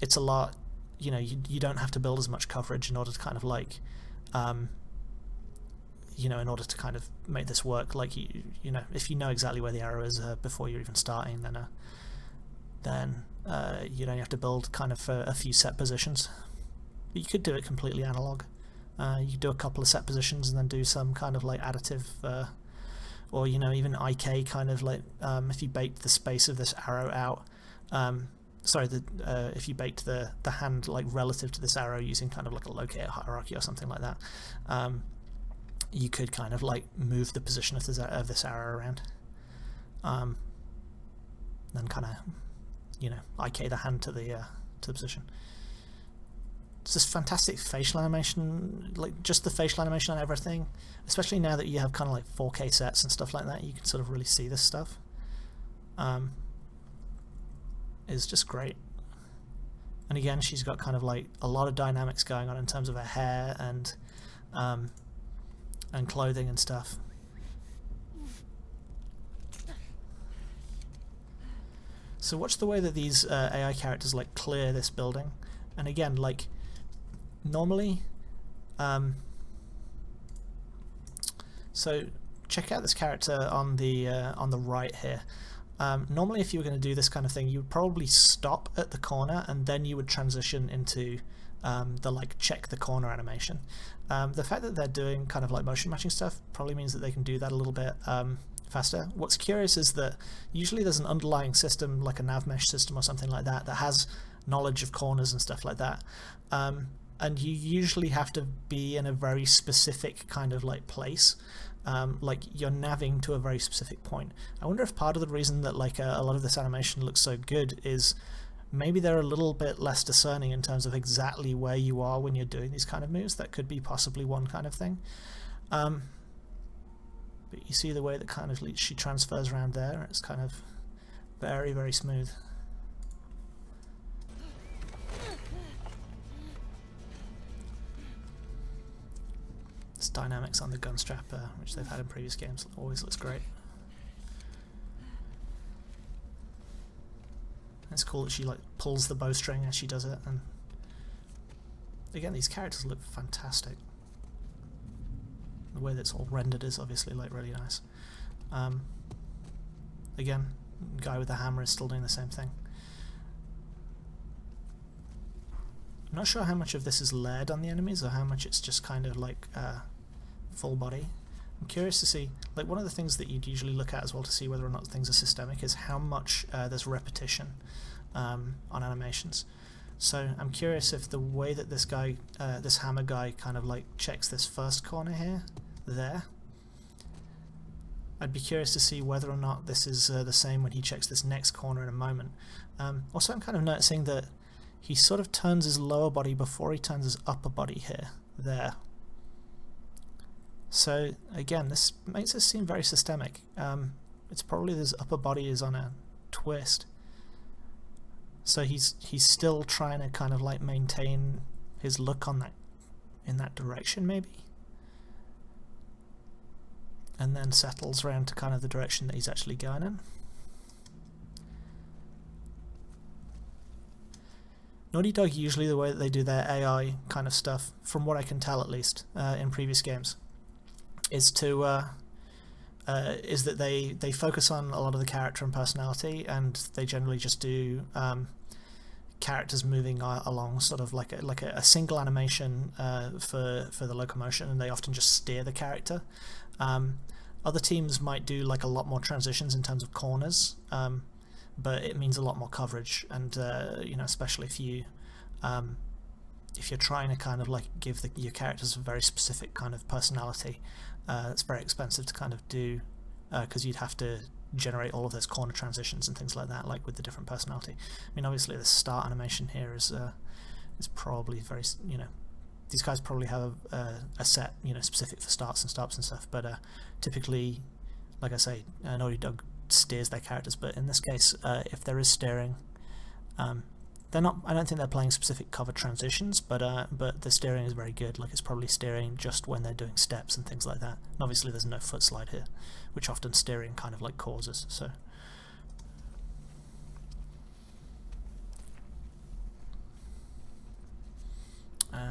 it's a lot, you know, you don't have to build as much coverage in order to kind of like, you know, in order to kind of make this work. Like, you know, if you know exactly where the arrow is before you're even starting, then you don't have to build kind of a few set positions. But you could do it completely analog. You could do a couple of set positions and then do some kind of like additive, or, you know, even IK kind of like, if you baked the space of this arrow out, if you baked the hand like relative to this arrow using kind of like a locator hierarchy or something like that, you could kind of like move the position of this arrow around, then kind of, you know, IK the hand to the position. It's this fantastic facial animation, like just the facial animation on everything, especially now that you have kind of like 4K sets and stuff like that. You can sort of really see this stuff. Is just great. And again, she's got kind of like a lot of dynamics going on in terms of her hair and clothing and stuff. So watch the way that these AI characters like clear this building. And again, like normally, so check out this character on the right here. Normally, if you were going to do this kind of thing, you would probably stop at the corner and then you would transition into the like check the corner animation. The fact that they're doing kind of like motion matching stuff probably means that they can do that a little bit faster. What's curious is that usually there's an underlying system like a nav mesh system or something like that that has knowledge of corners and stuff like that. and you usually have to be in a very specific kind of like place. Like you're navving to a very specific point. I wonder if part of the reason that like a lot of this animation looks so good is maybe they're a little bit less discerning in terms of exactly where you are when you're doing these kind of moves. That could be possibly one kind of thing. But you see the way that kind of she transfers around there. It's kind of very, very smooth. This dynamics on the gun strap, which they've had in previous games, always looks great. It's cool that she like pulls the bowstring as she does it, and again, these characters look fantastic. The way that's all rendered is obviously like really nice. Again, guy with the hammer is still doing the same thing. I'm not sure how much of this is layered on the enemies or how much it's just kind of like full body. I'm curious to see, like one of the things that you'd usually look at as well to see whether or not things are systemic is how much there's repetition on animations. So I'm curious if the way that this guy, this hammer guy kind of like checks this first corner here, there, I'd be curious to see whether or not this is the same when he checks this next corner in a moment. Also I'm kind of noticing that he sort of turns his lower body before he turns his upper body here, there. So again, this makes it seem very systemic. It's probably this upper body is on a twist. So he's still trying to kind of like maintain his look on that, in that direction maybe, and then settles around to kind of the direction that he's actually going in. Naughty Dog, usually the way that they do their AI kind of stuff, from what I can tell at least, in previous games, is to is that they focus on a lot of the character and personality, and they generally just do characters moving along sort of like a single animation for the locomotion, and they often just steer the character. Other teams might do like a lot more transitions in terms of corners, but it means a lot more coverage, and you know, especially if you're trying to kind of like give your characters a very specific kind of personality, it's very expensive to kind of do, because you'd have to generate all of those corner transitions and things like that, like with the different personality. I mean, obviously the start animation here is probably very, you know, these guys probably have a set, you know, specific for starts and stops and stuff, but typically, like I say, Naughty Dog steers their characters, but in this case, if there is steering, they're not, I don't think they're playing specific cover transitions, but the steering is very good. Like, it's probably steering just when they're doing steps and things like that. And obviously there's no foot slide here, which often steering kind of like causes. So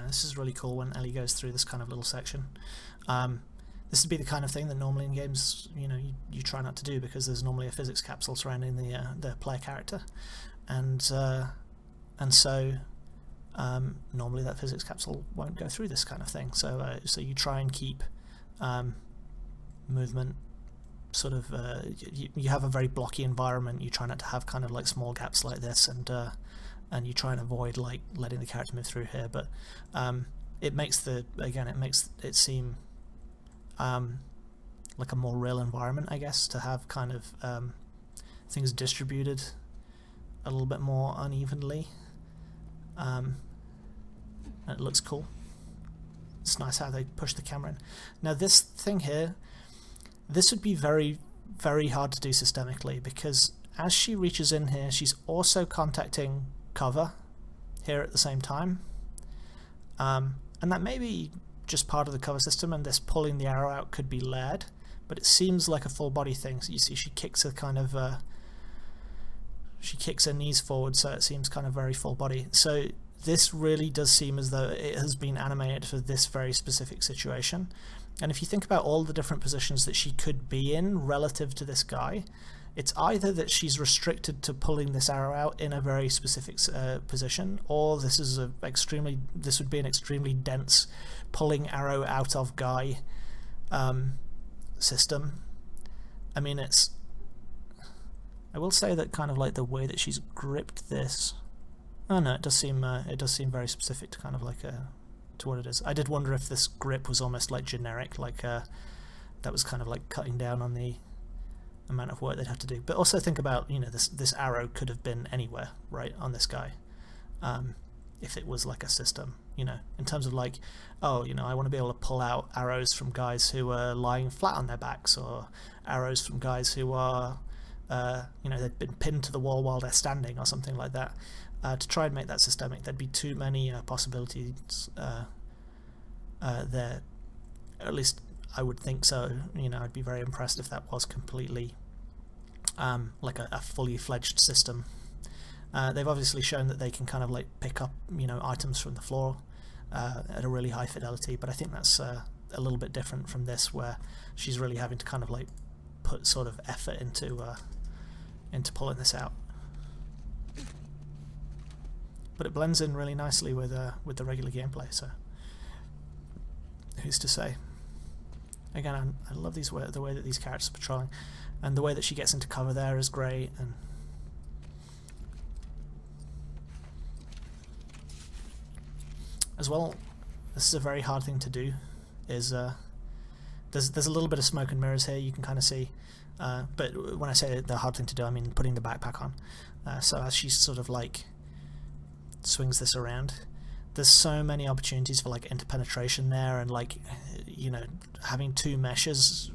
this is really cool when Ellie goes through this kind of little section. This would be the kind of thing that normally in games, you know, you try not to do, because there's normally a physics capsule surrounding the player character, and so normally that physics capsule won't go through this kind of thing. So so you try and keep movement sort of, you have a very blocky environment. You try not to have kind of like small gaps like this, and you try and avoid like letting the character move through here. But it makes it seem like a more real environment, I guess, to have kind of things distributed a little bit more unevenly. And it looks cool. It's nice how they push the camera in. Now this thing here, this would be very, very hard to do systemically, because as she reaches in here, she's also contacting cover here at the same time, and that may be just part of the cover system, and this pulling the arrow out could be layered, but it seems like a full body thing. So you see she kicks her knees forward, so it seems kind of very full body. So this really does seem as though it has been animated for this very specific situation. And if you think about all the different positions that she could be in relative to this guy, it's either that she's restricted to pulling this arrow out in a very specific position, or this would be an extremely dense pulling arrow out of guy system. I mean, I will say that kind of like the way that she's gripped this, Oh no, it does seem very specific to kind of like to what it is. I did wonder if this grip was almost like generic, like that was kind of like cutting down on the amount of work they'd have to do. But also think about, you know, this arrow could have been anywhere, right, on this guy, if it was like a system, you know, in terms of like, oh, you know, I want to be able to pull out arrows from guys who are lying flat on their backs, or arrows from guys who are you know, they've been pinned to the wall while they're standing or something like that. To try and make that systemic, there'd be too many possibilities there. At least I would think so. You know, I'd be very impressed if that was completely like a fully fledged system. They've obviously shown that they can kind of like pick up, you know, items from the floor at a really high fidelity, but I think that's a little bit different from this, where she's really having to kind of like put sort of effort into pulling this out. But it blends in really nicely with the regular gameplay, so who's to say? Again, I love the way that these characters are patrolling, and the way that she gets into cover there is great. And as well, this is a very hard thing to do. Is there's a little bit of smoke and mirrors here, you can kind of see. But when I say the hard thing to do, I mean putting the backpack on. So as she sort of like swings this around, there's so many opportunities for like interpenetration there, and like, you know, having two meshes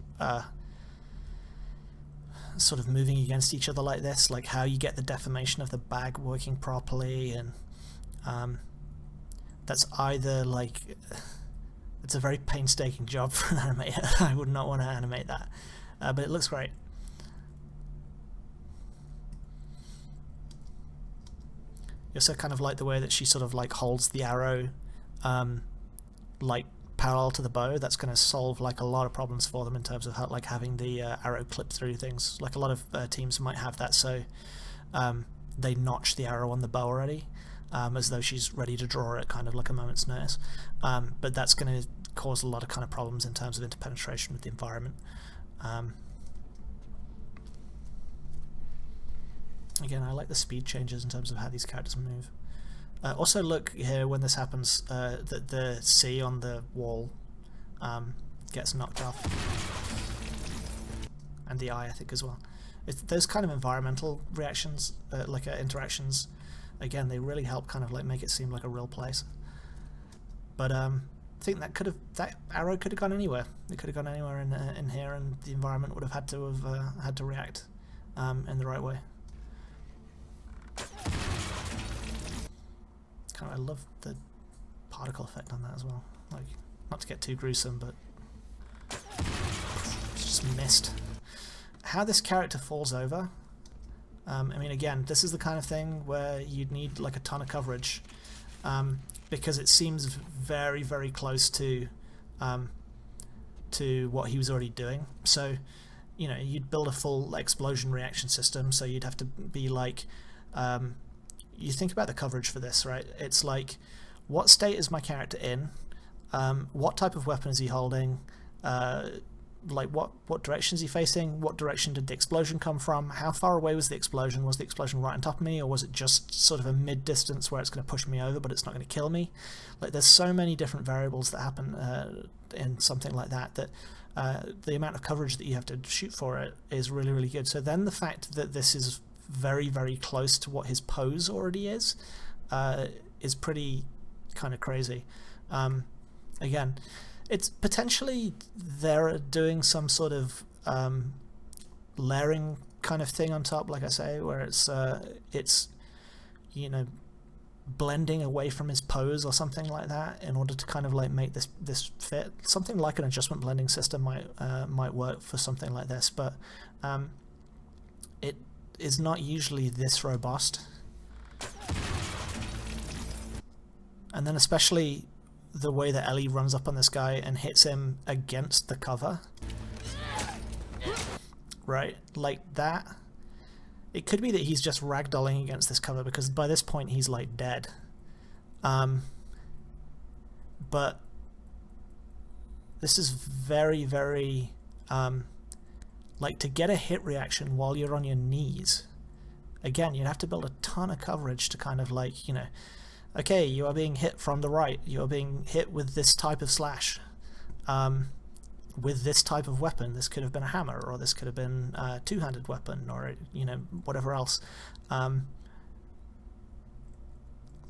sort of moving against each other like this, like how you get the deformation of the bag working properly, and that's either like, it's a very painstaking job for an animator. I would not want to animate that, but it looks great. You also kind of like the way that she sort of like holds the arrow like parallel to the bow. That's going to solve like a lot of problems for them in terms of how, like having the arrow clip through things. Like a lot of teams might have that, so they notch the arrow on the bow already, as though she's ready to draw it kind of like a moment's notice. But that's going to cause a lot of kind of problems in terms of interpenetration with the environment. Again, I like the speed changes in terms of how these characters move. Also look here when this happens, that the C on the wall gets knocked off, and the I think as well. Those kind of environmental reactions, like interactions, again, they really help kind of like make it seem like a real place. But I think that arrow could have gone anywhere. It could have gone anywhere in here, and the environment would have had to react in the right way. I love the particle effect on that as well. Like, not to get too gruesome, but it's just missed. How this character falls over, I mean, again, this is the kind of thing where you'd need like a ton of coverage, because it seems very, very close to what he was already doing. So, you know, you'd build a full explosion reaction system, so you'd have to be like, you think about the coverage for this, right? It's like, what state is my character in? What type of weapon is he holding? Like what direction is he facing? What direction did the explosion come from? How far away was the explosion? Was the explosion right on top of me, or was it just sort of a mid-distance where it's going to push me over but it's not going to kill me? Like, there's so many different variables that happen in something like that, that the amount of coverage that you have to shoot for it is really, really good. So then the fact that this is very, very close to what his pose already is pretty kind of crazy. Again, it's potentially they're doing some sort of layering kind of thing on top, like I say, where it's you know, blending away from his pose or something like that in order to kind of like make this fit. Something like an adjustment blending system might work for something like this, but it is not usually this robust. And then especially the way that Ellie runs up on this guy and hits him against the cover, right? Like that. It could be that he's just ragdolling against this cover, because by this point he's like dead. But this is very, very like, to get a hit reaction while you're on your knees again, you'd have to build a ton of coverage to kind of like, you know, okay, you are being hit from the right, you are being hit with this type of slash, with this type of weapon. This could have been a hammer, or this could have been a two-handed weapon, or, you know, whatever else.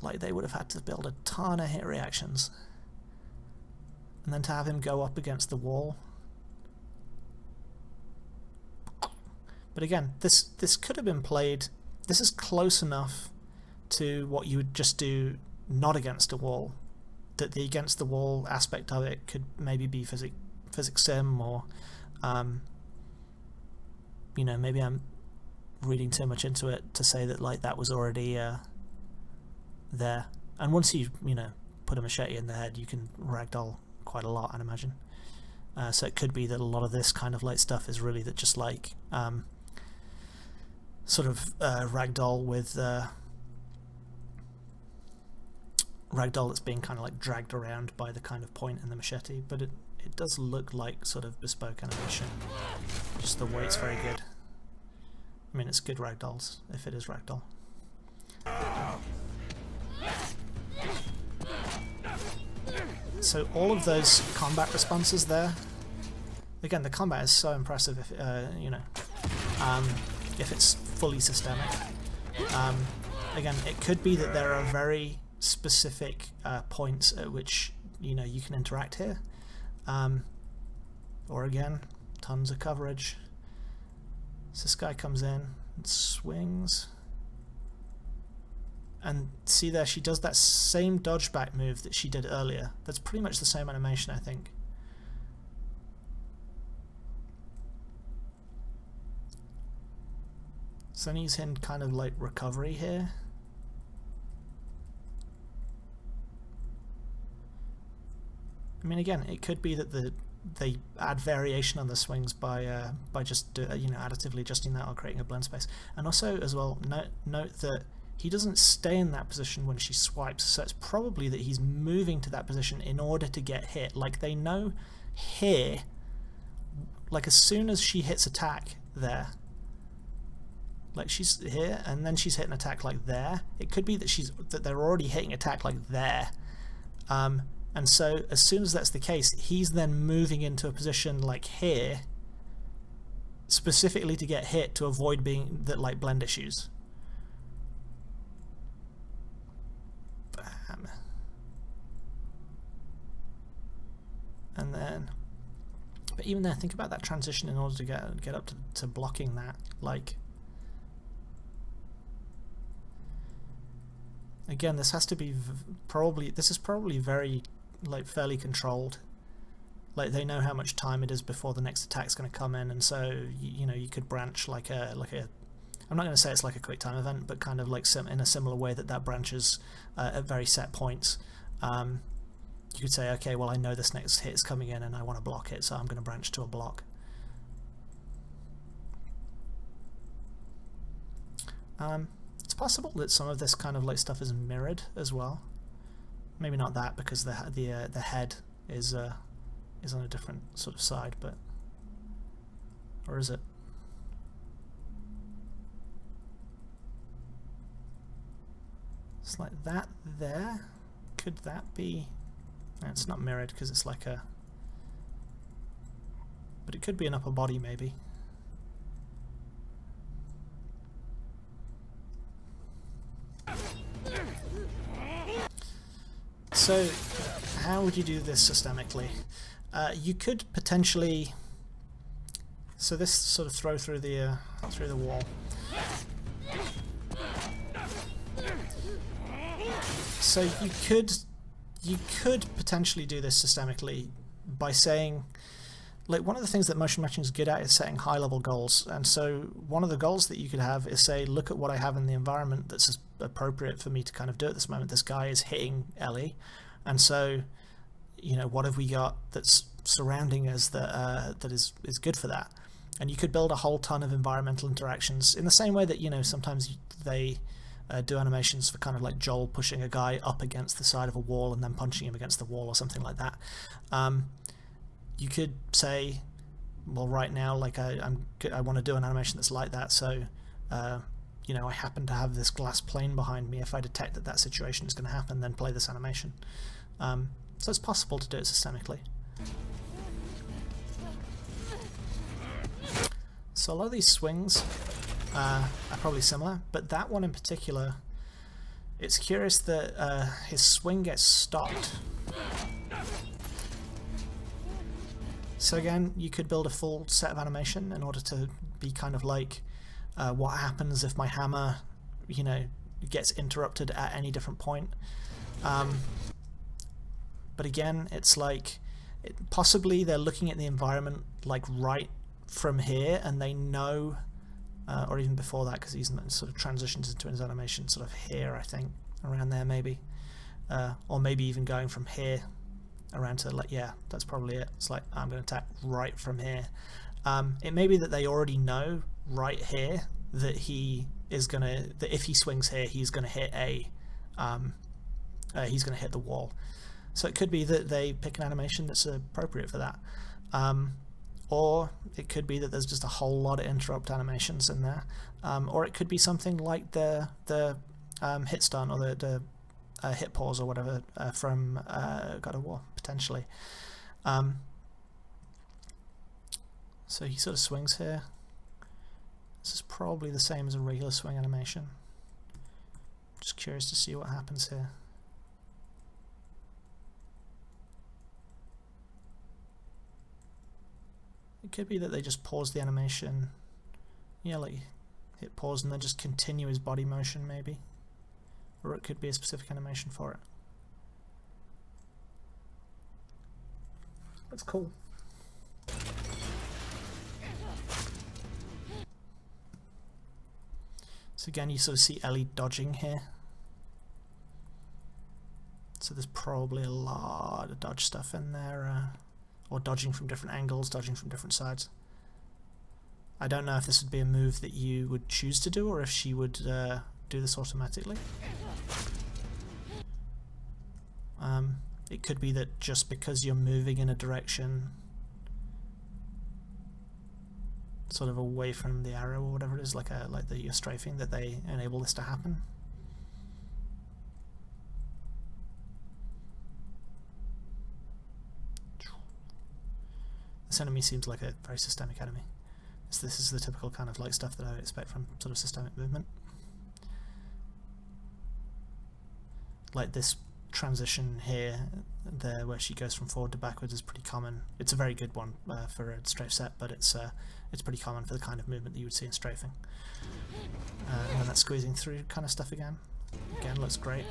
Like, they would have had to build a ton of hit reactions, and then to have him go up against the wall. But again, this could have been played, this is close enough to what you would just do not against a wall, that the against the wall aspect of it could maybe be physics sim, or you know, maybe I'm reading too much into it to say that like that was already there. And once you know, put a machete in the head, you can ragdoll quite a lot, I'd imagine. So it could be that a lot of this kind of like stuff is really that just like sort of ragdoll with ragdoll that's being kind of like dragged around by the kind of point in the machete, but it does look like sort of bespoke animation. Just the way it's very good. I mean, it's good ragdolls, if it is ragdoll. So all of those combat responses there, again, the combat is so impressive if you know, if it's fully systemic. Again, it could be that there are very specific points at which, you know, you can interact here, or again, tons of coverage. So this guy comes in and swings, and see there, she does that same dodge back move that she did earlier. That's pretty much the same animation, I think. So he's in kind of like recovery here. I mean, again, it could be that they add variation on the swings by just you know, additively adjusting that or creating a blend space. And also as well, note that he doesn't stay in that position when she swipes, so it's probably that he's moving to that position in order to get hit. Like, they know here, like as soon as she hits attack there, like she's here and then she's hitting attack like there, it could be that they're already hitting attack like there. And so as soon as that's the case, he's then moving into a position like here, specifically to get hit to avoid being that like blend issues. Bam. And then, but even then, think about that transition in order to get up to blocking that. Like, again, this has to be this is probably very like fairly controlled. Like, they know how much time it is before the next attack's going to come in, and so you know, you could branch like a I'm not going to say it's like a quick time event, but kind of like in a similar way that branches at very set points. You could say, okay, well, I know this next hit is coming in and I want to block it, so I'm going to branch to a block. It's possible that some of this kind of like stuff is mirrored as well. Maybe not that, because the head is on a different sort of side, but, or is it? It's like that there. Could that be? No, it's not mirrored because it's like a, but it could be an upper body maybe. So how would you do this systemically? You could potentially, so this sort of throw through the wall. So you could potentially do this systemically by saying, like, one of the things that motion matching is good at is setting high level goals. And so one of the goals that you could have is say, look at what I have in the environment that's appropriate for me to kind of do at this moment. This guy is hitting Ellie, and so, you know, what have we got that's surrounding us that is good for that? And you could build a whole ton of environmental interactions in the same way that, you know, sometimes they do animations for kind of like Joel pushing a guy up against the side of a wall and then punching him against the wall or something like that. You could say, well, right now, like I want to do an animation that's like that, so you know, I happen to have this glass plane behind me, if I detect that that situation is going to happen, then play this animation. So it's possible to do it systemically. So a lot of these swings are probably similar, but that one in particular, it's curious that his swing gets stopped. So again, you could build a full set of animation in order to be kind of like, what happens if my hammer, you know, gets interrupted at any different point. But again, it's like, possibly they're looking at the environment like right from here, and they know, or even before that, because he's sort of transitions into his animation sort of here, I think, around there maybe, or maybe even going from here around to, like, yeah, that's probably it. It's like, I'm going to attack right from here. It may be that they already know right here that he is going to, that if he swings here, he's going to hit he's going to hit the wall. So it could be that they pick an animation that's appropriate for that. Or it could be that there's just a whole lot of interrupt animations in there. Or it could be something like the hit stun, or the hit pause or whatever from God of War, potentially. So he sort of swings here. This is probably the same as a regular swing animation. Just curious to see what happens here. It could be that they just pause the animation, yeah, like hit pause and then just continue his body motion maybe. Or it could be a specific animation for it. That's cool. So again, you sort of see Ellie dodging here. So there's probably a lot of dodge stuff in there, or dodging from different angles, dodging from different sides. I don't know if this would be a move that you would choose to do, or if she would do this automatically. It could be that just because you're moving in a direction sort of away from the arrow or whatever it is, like that you're strafing, that they enable this to happen. This enemy seems like a very systemic enemy. So this is the typical kind of like stuff that I would expect from sort of systemic movement. Like this transition here, there, where she goes from forward to backwards, is pretty common. It's a very good one for a strafe set, but it's pretty common for the kind of movement that you would see in strafing. And then that squeezing through kind of stuff again looks great.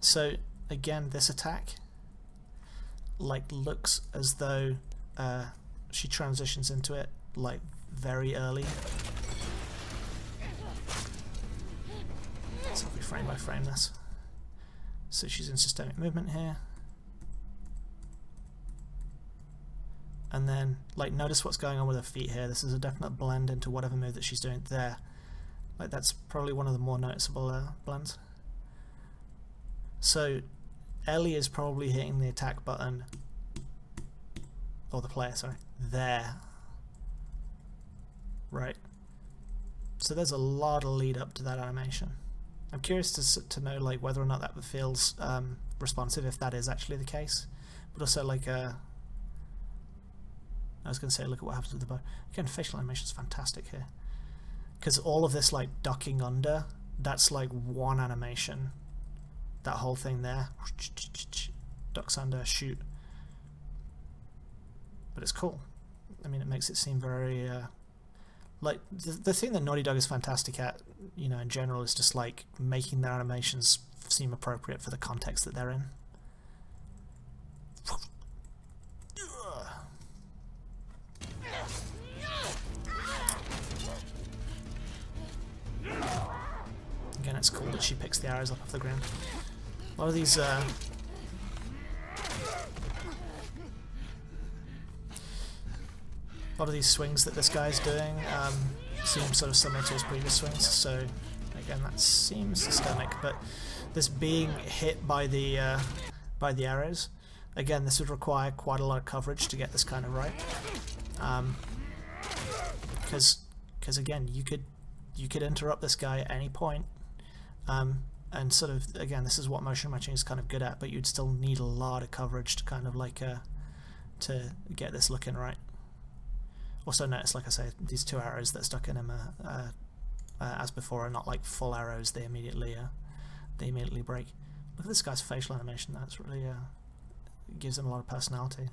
So again, this attack like looks as though she transitions into it like very early. So if we frame by frame this. So she's in systemic movement here. And then, like, notice what's going on with her feet here. This is a definite blend into whatever move that she's doing there. Like, that's probably one of the more noticeable blends. So Ellie is probably hitting the attack button, or the player, sorry, there. Right. So there's a lot of lead up to that animation. I'm curious to know like whether or not that feels responsive, if that is actually the case. But also like I was going to say, look at what happens with the bow. Again, facial animation is fantastic here, because all of this like ducking under, that's like one animation. That whole thing there, ducks under, shoot. But it's cool. I mean, it makes it seem very like the thing that Naughty Dog is fantastic at, you know, in general, is just like making their animations seem appropriate for the context that they're in. Again, it's cool that she picks the arrows up off the ground. A lot of these swings that this guy's doing seem sort of similar to his previous swings, so again that seems systemic. But this being hit by the arrows, again, this would require quite a lot of coverage to get this kind of right, because again, you could you could interrupt this guy at any point, and sort of, again, this is what motion matching is kind of good at, but you'd still need a lot of coverage to kind of like to get this looking right. Also notice, like I say, these 2 arrows that stuck in him as before are not like full arrows. They immediately break. Look at this guy's facial animation. That's really gives him a lot of personality.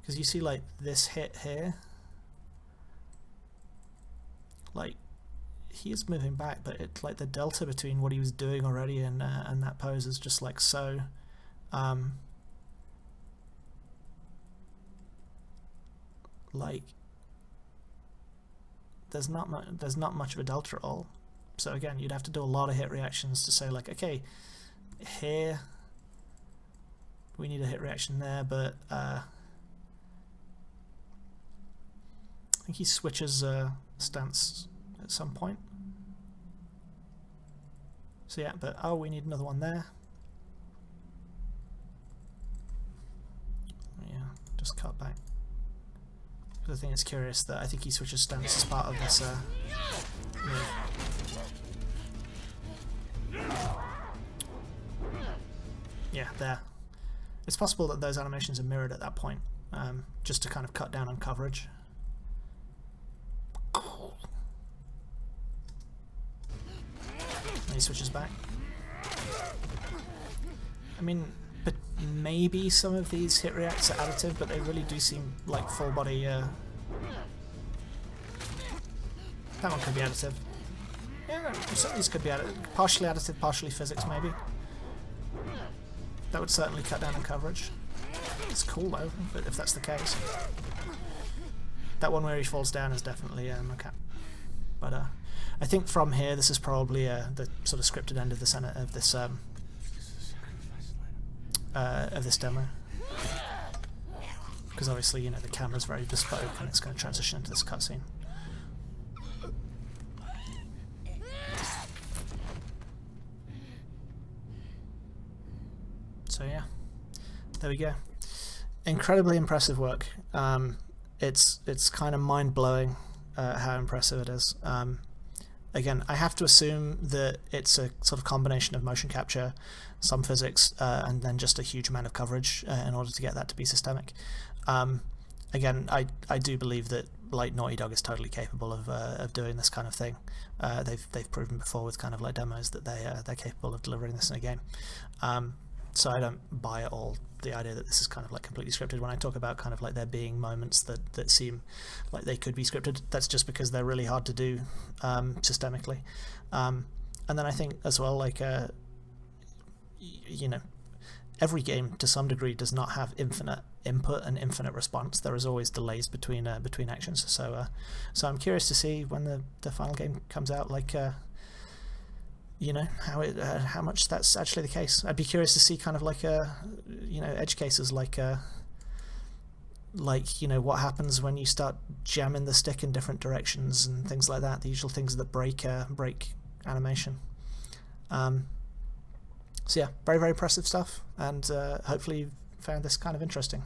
Because you see, like, this hit here, like, he is moving back, but it's like the delta between what he was doing already and that pose is just like so like there's not much of a delta at all. So again, you'd have to do a lot of hit reactions to say, like, okay, here we need a hit reaction there, but I think he switches stance at some point. So yeah, but oh, we need another one there. Yeah, just cut back. Because I think it's curious that I think he switches stance as part of this move. Yeah, there. It's possible that those animations are mirrored at that point, just to kind of cut down on coverage. And he switches back. I mean, but maybe some of these hit reacts are additive, but they really do seem like full body. That one could be additive. Yeah, some of these could be partially additive, partially physics, maybe. That would certainly cut down on coverage. It's cool though, if that's the case. That one where he falls down is definitely mocap. But I think from here, this is probably the sort of scripted end of the Senate of this demo, because obviously, you know, the camera's very bespoke and it's going to transition into this cutscene. So yeah, there we go. Incredibly impressive work. It's kind of mind-blowing how impressive it is. Again, I have to assume that it's a sort of combination of motion capture, some physics, and then just a huge amount of coverage in order to get that to be systemic. Again, I do believe that, like, Naughty Dog is totally capable of doing this kind of thing. They've proven before with kind of like demos that they're capable of delivering this in a game. So I don't buy at all the idea that this is kind of like completely scripted. When I talk about kind of like there being moments that seem like they could be scripted, that's just because they're really hard to do systemically. And then I think as well, like, you know, every game to some degree does not have infinite input and infinite response. There is always delays between actions. So I'm curious to see when the final game comes out, like, you know, how much that's actually the case. I'd be curious to see kind of like you know, edge cases, like you know, what happens when you start jamming the stick in different directions and things like that. The usual things that break animation. So yeah, very, very impressive stuff, and hopefully you found this kind of interesting.